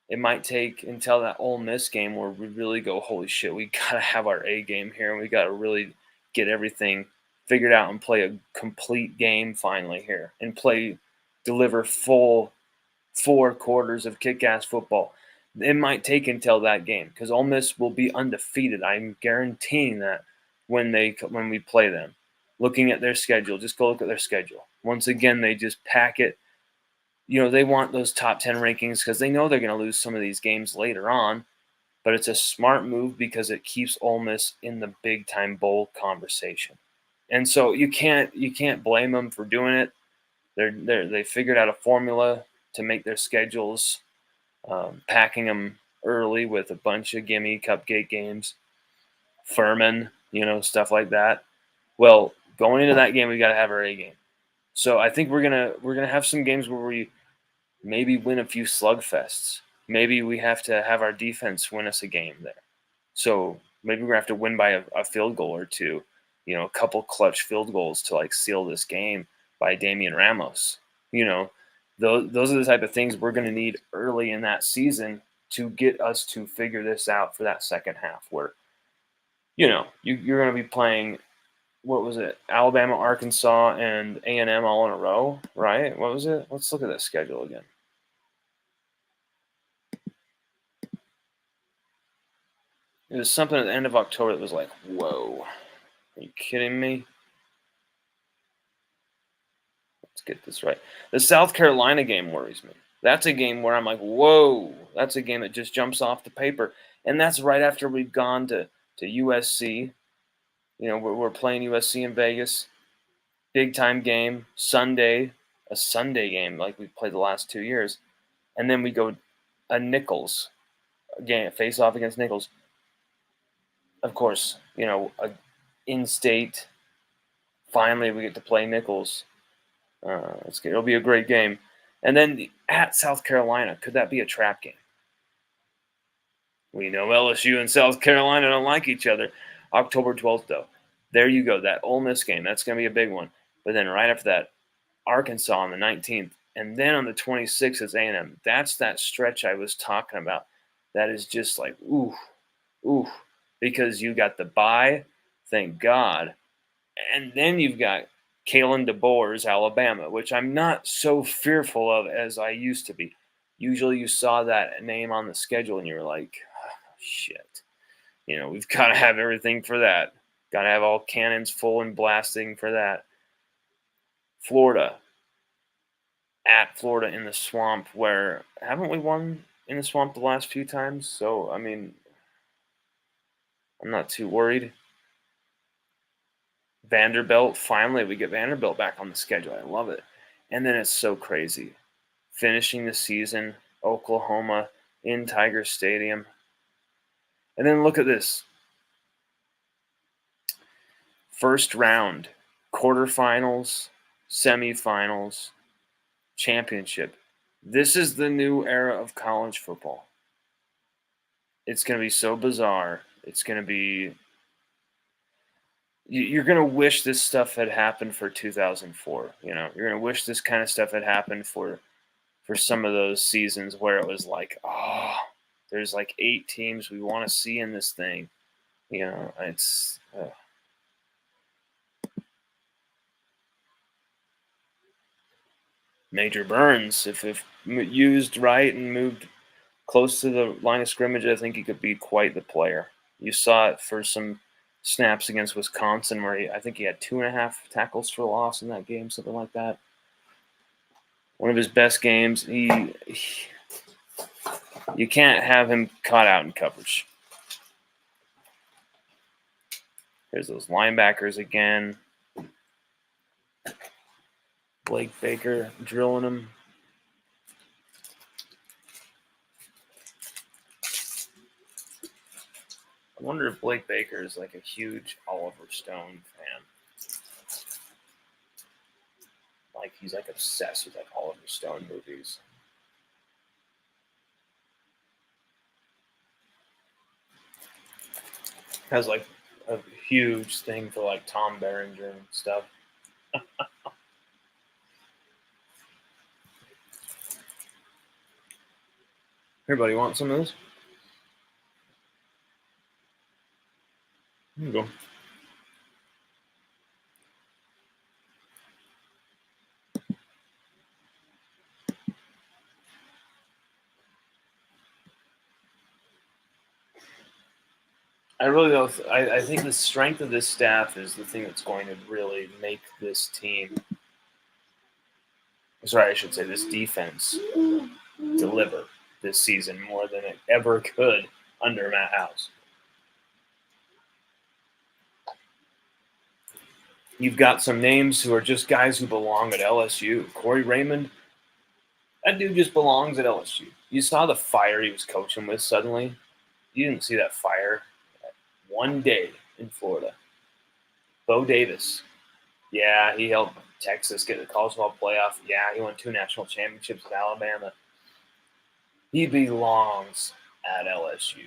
It might take until that Ole Miss game where we really go, holy shit, we got to have our A game here, and we got to really get everything figured out and play a complete game finally here and deliver full 4 quarters of kick-ass football. It might take until that game because Ole Miss will be undefeated. I'm guaranteeing that when we play them. Looking at their schedule, just go look at their schedule. Once again, they just pack it. They want those top 10 rankings because they know they're going to lose some of these games later on. But it's a smart move because it keeps Ole Miss in the big-time bowl conversation. And so you can't blame them for doing it. They figured out a formula to make their schedules, packing them early with a bunch of gimme cupcake games, Furman, stuff like that. Well, going into that game, we got to have our A game. So I think we're gonna have some games where we maybe win a few slugfests. Maybe we have to have our defense win us a game there. So maybe we're gonna have to win by a field goal or two. A couple clutch field goals to like seal this game by Damian Ramos. Those are the type of things we're going to need early in that season to get us to figure this out for that second half where, you're going to be playing, what was it, Alabama, Arkansas, and A&M all in a row, right? What was it? Let's look at that schedule again. It was something at the end of October that was like, whoa, are you kidding me? Let's get this right. The South Carolina game worries me. That's a game where I'm like, whoa, that's a game that just jumps off the paper. And that's right after we've gone to USC. We're playing USC in Vegas. Big time game, Sunday, a Sunday game like we've played the last 2 years. And then we go a Nicholls game, face off against Nicholls. Of course, a in-state. Finally, we get to play Nicholls. It'll be a great game. And then at South Carolina, could that be a trap game? We know LSU and South Carolina don't like each other. October 12th, though. There you go, that Ole Miss game. That's going to be a big one. But then right after that, Arkansas on the 19th. And then on the 26th is A&M. That's that stretch I was talking about. That is just like, ooh. Because you got the bye, thank God. And then you've got Kalen DeBoer's Alabama, which I'm not so fearful of as I used to be. Usually you saw that name on the schedule and you were like, oh, shit. We've got to have everything for that. Got to have all cannons full and blasting for that. Florida. At Florida in the swamp, where haven't we won in the swamp the last few times? So, I mean, I'm not too worried. Vanderbilt, finally we get Vanderbilt back on the schedule. I love it. And then it's so crazy. Finishing the season, Oklahoma in Tiger Stadium. And then look at this. First round, quarterfinals, semifinals, championship. This is the new era of college football. It's going to be so bizarre. It's going to be... You're going to wish this stuff had happened for 2004. You're going to wish this kind of stuff had happened for some of those seasons where it was like, oh, there's like 8 teams we want to see in this thing. It's major burns. If used right and moved close to the line of scrimmage, I think he could be quite the player. You saw it for some snaps against Wisconsin where I think he had 2.5 tackles for loss in that game, something like that. One of his best games. You can't have him caught out in coverage. Here's those linebackers again. Blake Baker drilling him. I wonder if Blake Baker is like a huge Oliver Stone fan. Like he's like obsessed with like Oliver Stone movies. Has like a huge thing for like Tom Berenger and stuff. Everybody want some of this? Here you go. I really don't. I think the strength of this staff is the thing that's going to really make this team. Sorry, I should say this defense deliver this season more than it ever could under Matt House. You've got some names who are just guys who belong at LSU. Corey Raymond, that dude just belongs at LSU. You saw the fire he was coaching with suddenly. You didn't see that fire one day in Florida. Bo Davis, yeah, he helped Texas get the college football playoff. Yeah, he won 2 national championships with Alabama. He belongs at LSU.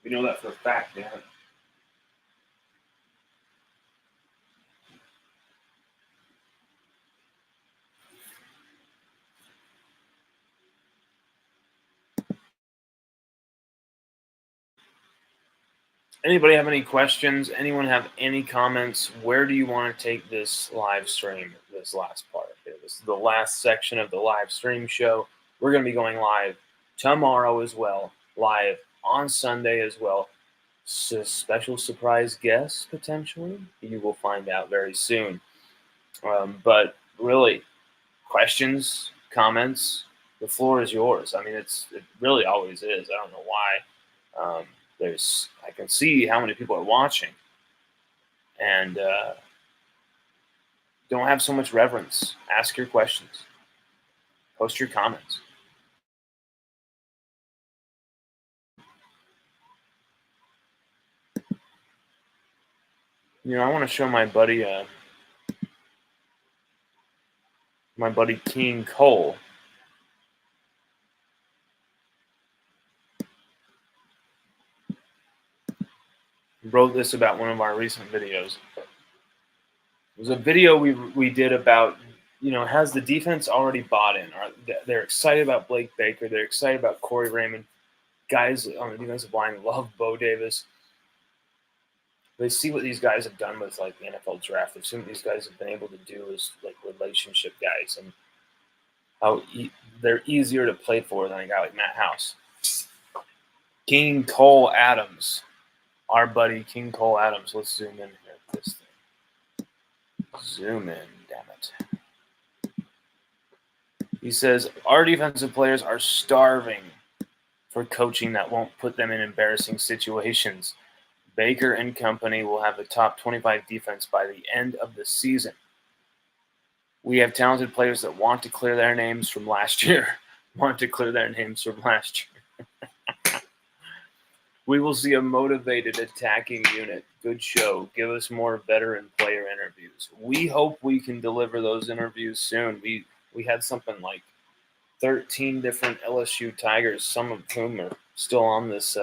We know that for a fact, man. Anybody have any questions? Anyone have any comments? Where do you want to take this live stream, this last part? This is the last section of the live stream show. We're going to be going live tomorrow as well, live on Sunday as well. So special surprise guests, potentially. You will find out very soon. But really, questions, comments, the floor is yours. I mean, it really always is. I don't know why. I can see how many people are watching, and don't have so much reverence. Ask your questions. Post your comments. I want to show my buddy King Cole. Wrote this about one of our recent videos. It was a video we did about, has the defense already bought in? They're excited about Blake Baker. They're excited about Corey Raymond. Guys on the defensive line love Bo Davis. They see what these guys have done with like the NFL draft. They've seen what these guys have been able to do as like relationship guys, and how they're easier to play for than a guy like Matt House. King Cole Adams, our buddy King Cole Adams. Let's zoom in here at this thing. Zoom in, damn it. He says, our defensive players are starving for coaching that won't put them in embarrassing situations. Baker and company will have the top 25 defense by the end of the season. We have talented players that want to clear their names from last year. We will see a motivated attacking unit. Good show. Give us more veteran player interviews. We hope we can deliver those interviews soon. We had something like 13 different LSU Tigers, some of whom are still on this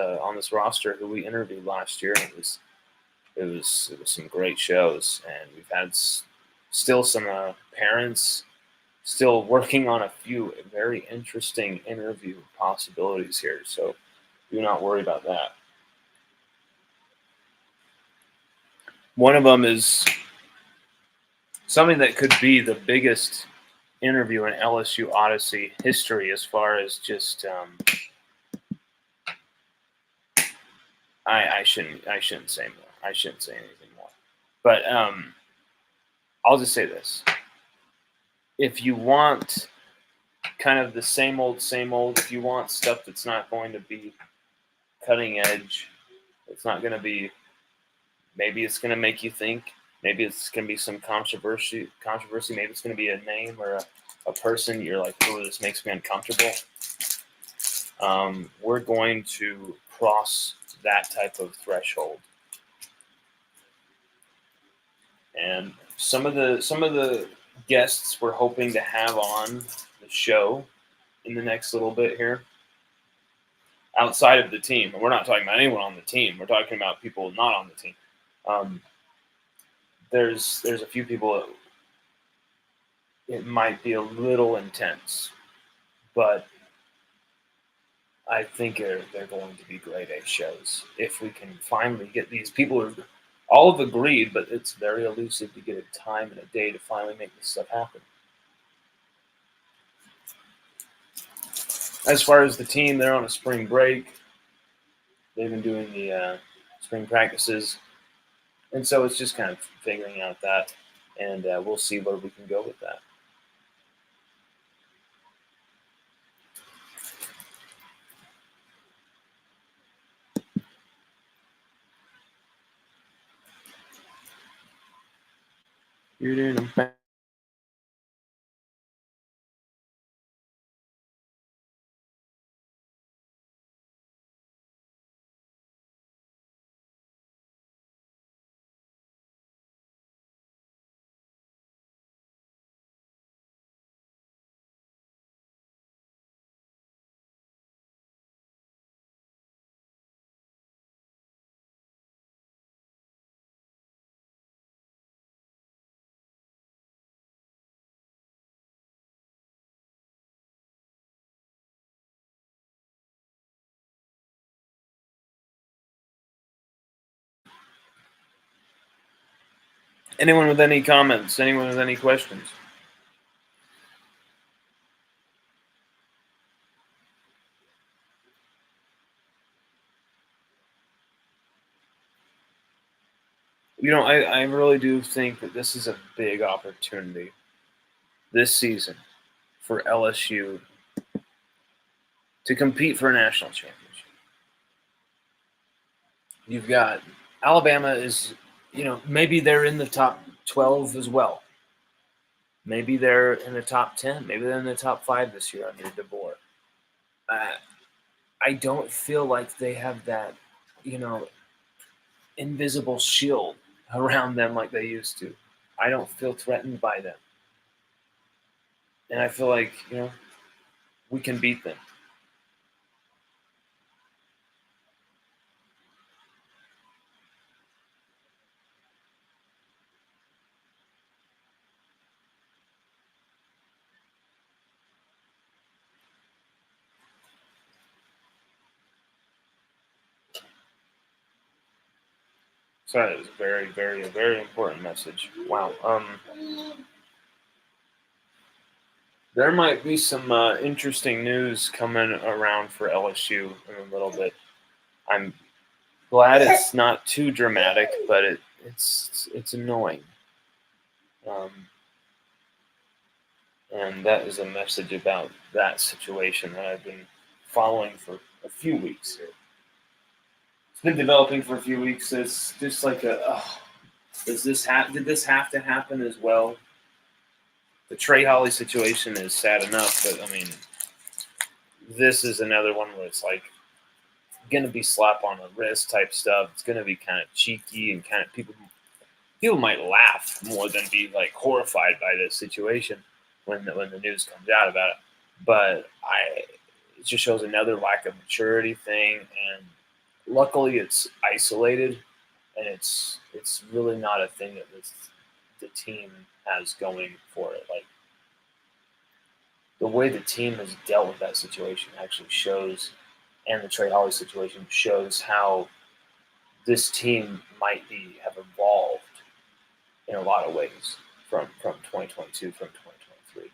roster, who we interviewed last year. It was some great shows, and we've had still some parents, still working on a few very interesting interview possibilities here. So do not worry about that. One of them is something that could be the biggest interview in LSU Odyssey history, as far as just I shouldn't say more. I shouldn't say anything more. But I'll just say this: if you want kind of the same old, if you want stuff that's not going to be cutting edge, it's not going to be. Maybe it's going to make you think. Maybe it's going to be some controversy. Maybe it's going to be a name or a person. You're like, oh, this makes me uncomfortable. We're going to cross that type of threshold. And some of the guests we're hoping to have on the show in the next little bit here, outside of the team, and we're not talking about anyone on the team. We're talking about people not on the team. There's a few people that it might be a little intense, but I think they're going to be grade A shows if we can finally get these people who all have agreed, but it's very elusive to get a time and a day to finally make this stuff happen. As far as the team, they're on a spring break. They've been doing the spring practices, and so it's just kind of figuring out that, and we'll see where we can go with that. You're doing them. Anyone with any comments? Anyone with any questions? I really do think that this is a big opportunity this season for LSU to compete for a national championship. You've got Alabama is, maybe they're in the top 12 as well. Maybe they're in the top 10. Maybe they're in the top 5 this year under DeBoer. I don't feel like they have that, invisible shield around them like they used to. I don't feel threatened by them. And I feel like, we can beat them. So that is a very important message. Wow. There might be some interesting news coming around for LSU in a little bit. I'm glad it's not too dramatic, but it's annoying. And that is a message about that situation that I've been following for a few weeks here. It's been developing for a few weeks. It's just like did this have to happen as well? The Trey Holly situation is sad enough, but I mean, this is another one where it's like going to be slap on the wrist type stuff. It's going to be kind of cheeky and kind of people might laugh more than be like horrified by this situation when the news comes out about it. But it just shows another lack of maturity thing, and luckily it's isolated, and it's really not a thing that the team has going for it. Like, the way the team has dealt with that situation actually shows, and the Trey Holly situation shows how this team might have evolved in a lot of ways from 2022, from 2023.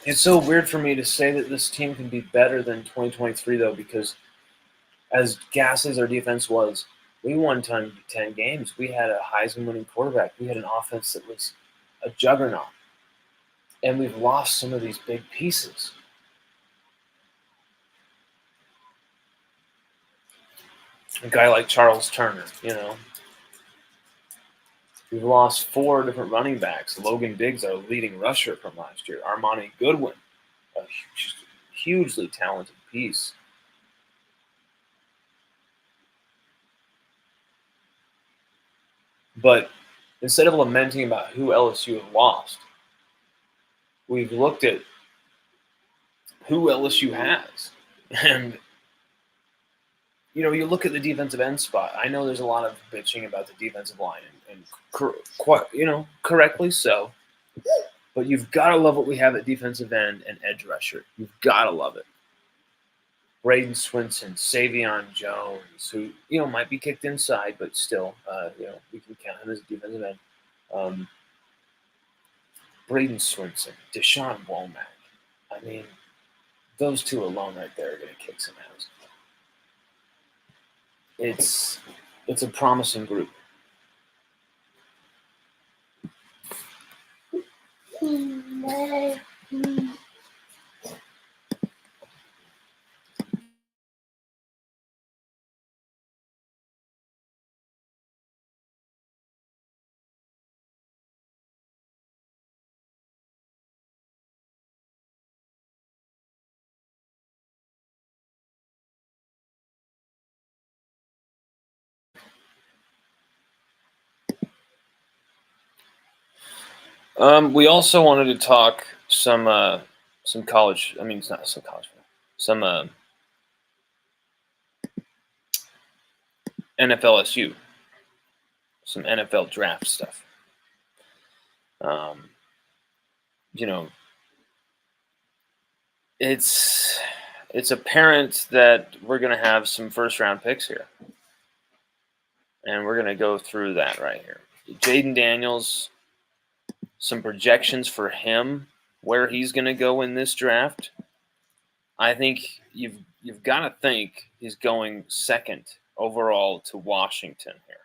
It's so weird for me to say that this team can be better than 2023, though, because as gas as our defense was, we won 10 games. We had a Heisman-winning quarterback. We had an offense that was a juggernaut. And we've lost some of these big pieces. A guy like Charles Turner, We've lost 4 different running backs. Logan Diggs, our leading rusher from last year. Armani Goodwin, a hugely talented piece. But instead of lamenting about who LSU have lost, we've looked at who LSU has. And, you look at the defensive end spot. I know there's a lot of bitching about the defensive line, and correctly so. But you've got to love what we have at defensive end and edge rusher. You've got to love it. Braden Swinson, Savion Jones, who, might be kicked inside, but still, we can count him as a defensive end. Braden Swinson, Deshaun Womack. I mean, those two alone right there are going to kick some ass. It's a promising group. We also wanted to talk some college. I mean, it's not some college. Some NFLSU, some NFL draft stuff. It's apparent that we're going to have some first round picks here, and we're going to go through that right here. Jaden Daniels, some projections for him, where he's going to go in this draft. I think you've got to think he's going second overall to Washington here.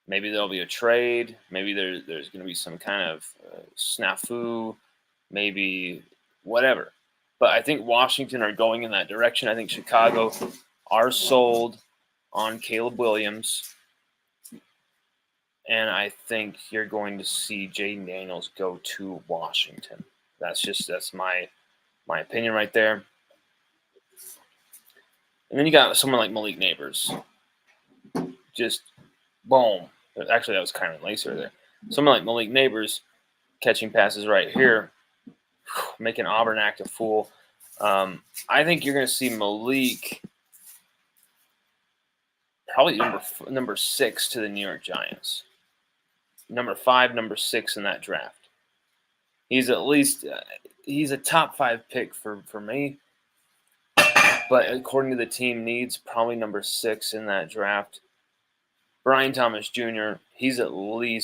Maybe there'll be a trade. Maybe there's going to be some kind of snafu. Maybe whatever. But I think Washington are going in that direction. I think Chicago are sold on Caleb Williams. And I think you're going to see Jaden Daniels go to Washington. That's my opinion right there. And then you got someone like Malik Neighbors. Just boom. Actually, that was Kyron Lacer there. Someone like Malik Neighbors catching passes right here, making Auburn act a fool. I think you're going to see Malik probably number 6 to the New York Giants. Number 5, number 6 in that draft. He's at least he's a top 5 pick for me. But according to the team needs, probably number 6 in that draft. Brian Thomas Jr., he's going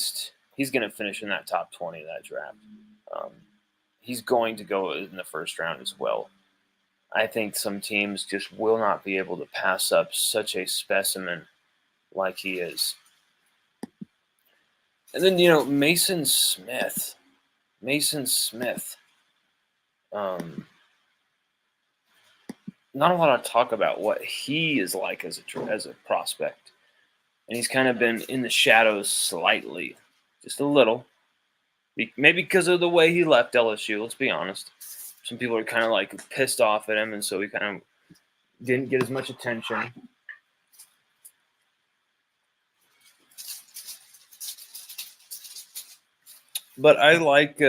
to finish in that top 20 of that draft. He's going to go in the first round as well. I think some teams just will not be able to pass up such a specimen like he is. And then, Mason Smith. Not a lot of talk about what he is like as a prospect. And he's kind of been in the shadows slightly, just a little. Maybe because of the way he left LSU, let's be honest. Some people are kind of like pissed off at him, and so he kind of didn't get as much attention. But I like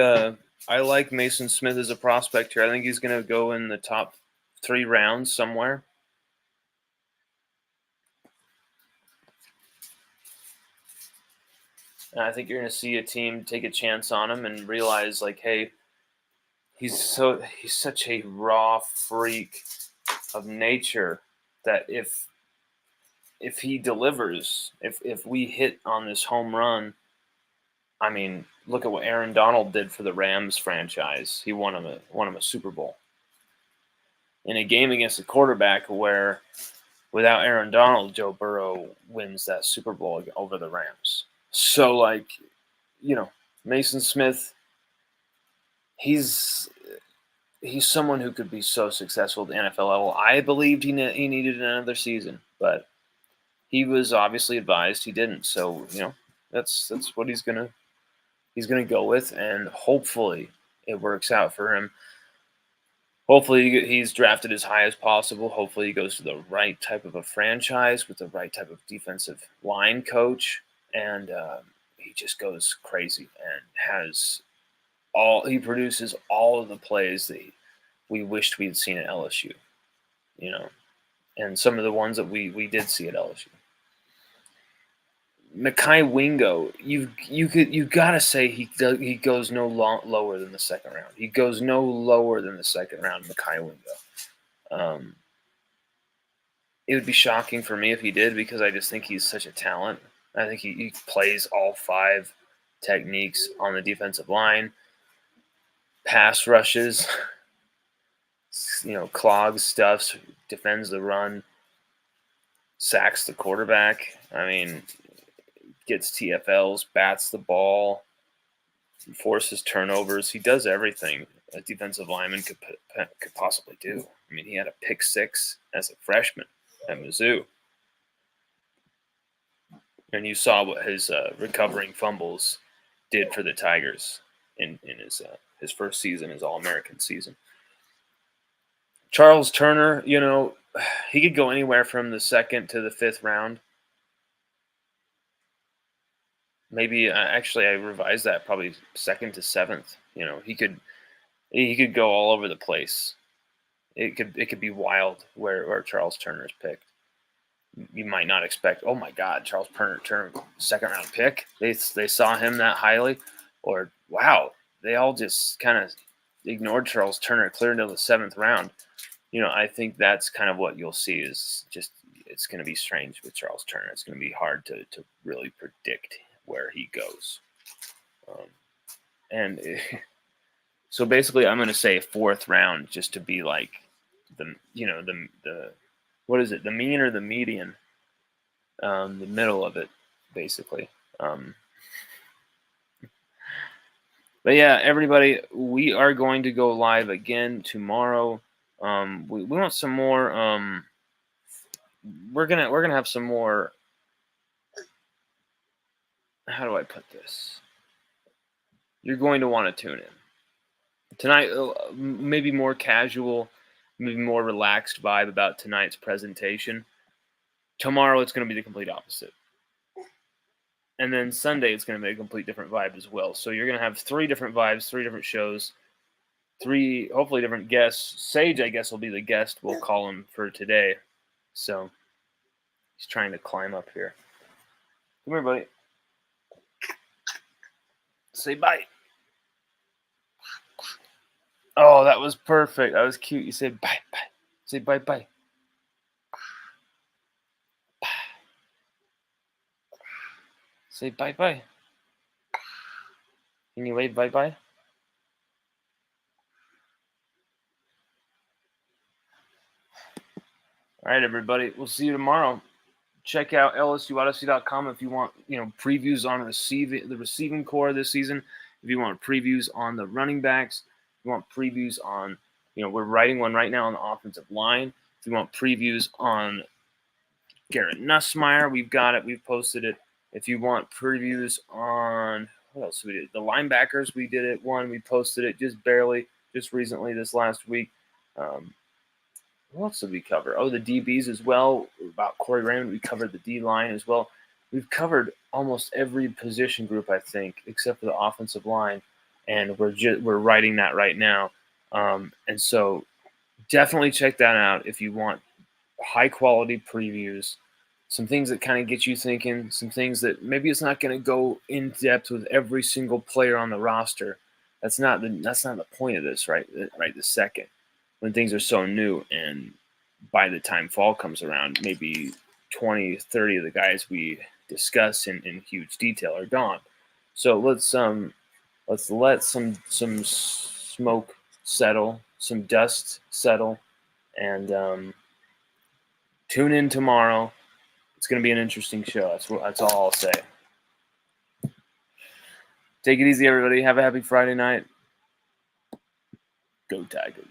Mason Smith as a prospect here. I think he's going to go in the top 3 rounds somewhere. And I think you're going to see a team take a chance on him and realize, like, hey, he's such a raw freak of nature that if he delivers, if we hit on this home run, I mean, look at what Aaron Donald did for the Rams franchise. He won him a Super Bowl in a game against a quarterback where without Aaron Donald, Joe Burrow wins that Super Bowl over the Rams. So, like, Mason Smith, he's someone who could be so successful at the NFL level. I believed he needed another season, but he was obviously advised he didn't. So, that's what he's gonna go with, and hopefully it works out for him. Hopefully he's drafted as high as possible. Hopefully he goes to the right type of a franchise with the right type of defensive line coach, and he just goes crazy and he produces all of the plays that we wished we had seen at LSU, and some of the ones that we did see at LSU. Mekhi Wingo, you gotta say he goes no lower than the second round. He goes no lower than the second round. Mekhi Wingo. It would be shocking for me if he did, because I just think he's such a talent. I think he plays all 5 techniques on the defensive line. Pass rushes, clogs, stuffs, defends the run, sacks the quarterback. I mean, gets TFLs, bats the ball, forces turnovers. He does everything a defensive lineman could possibly do. I mean, he had a pick 6 as a freshman at Mizzou. And you saw what his recovering fumbles did for the Tigers in his first season, his All-American season. Charles Turner, he could go anywhere from the 2nd to the 5th round. Maybe actually I revised that, probably 2nd to 7th. He could go all over the place. It could be wild where Charles Turner's picked. You might not expect, oh my God, Charles Turner 2nd round pick. They saw him that highly, or wow, they all just kind of ignored Charles Turner clear into the 7th round. I think that's kind of what you'll see is just, it's going to be strange with Charles Turner. It's going to be hard to really predict where he goes. So basically I'm going to say 4th round just to be like the what is it? The mean or the median? The middle of it, basically. But yeah, everybody, we are going to go live again tomorrow. We want some more. We're gonna have some more. How do I put this? You're going to want to tune in tonight. Maybe more casual, maybe more relaxed vibe about tonight's presentation. Tomorrow it's going to be the complete opposite. And then Sunday it's going to be a complete different vibe as well. So you're going to have 3 different vibes, 3 different shows, 3 hopefully different guests. Sage, I guess, will be the guest. We'll call him for today. So he's trying to climb up here. Come here, buddy. Say bye. Oh, that was perfect. That was cute. You said bye, bye. Say bye, bye. Say bye, bye. Can you wave bye, bye? All right, everybody. We'll see you tomorrow. Check out LSUODYSSEY.com if you want, previews on the receiving core this season. If you want previews on the running backs, if you want previews on, we're writing one right now on the offensive line. If you want previews on Garrett Nussmeier, we've got it. We've posted it. If you want previews on, what else we did? The linebackers, we did it. We posted it just barely, just recently this last week. What else did we cover? Oh, the DBs as well. About Corey Raymond, we covered the D-line as well. We've covered almost every position group, I think, except for the offensive line, and we're writing that right now. And so definitely check that out if you want high-quality previews, some things that kind of get you thinking, some things that maybe it's not going to go in depth with every single player on the roster. That's not the point of this, right this second, when things are so new. And by the time fall comes around, maybe 20, 30 of the guys we discuss in huge detail are gone. So let's let some smoke settle, some dust settle, and tune in tomorrow. It's going to be an interesting show. That's all I'll say. Take it easy, everybody. Have a happy Friday night. Go Tigers.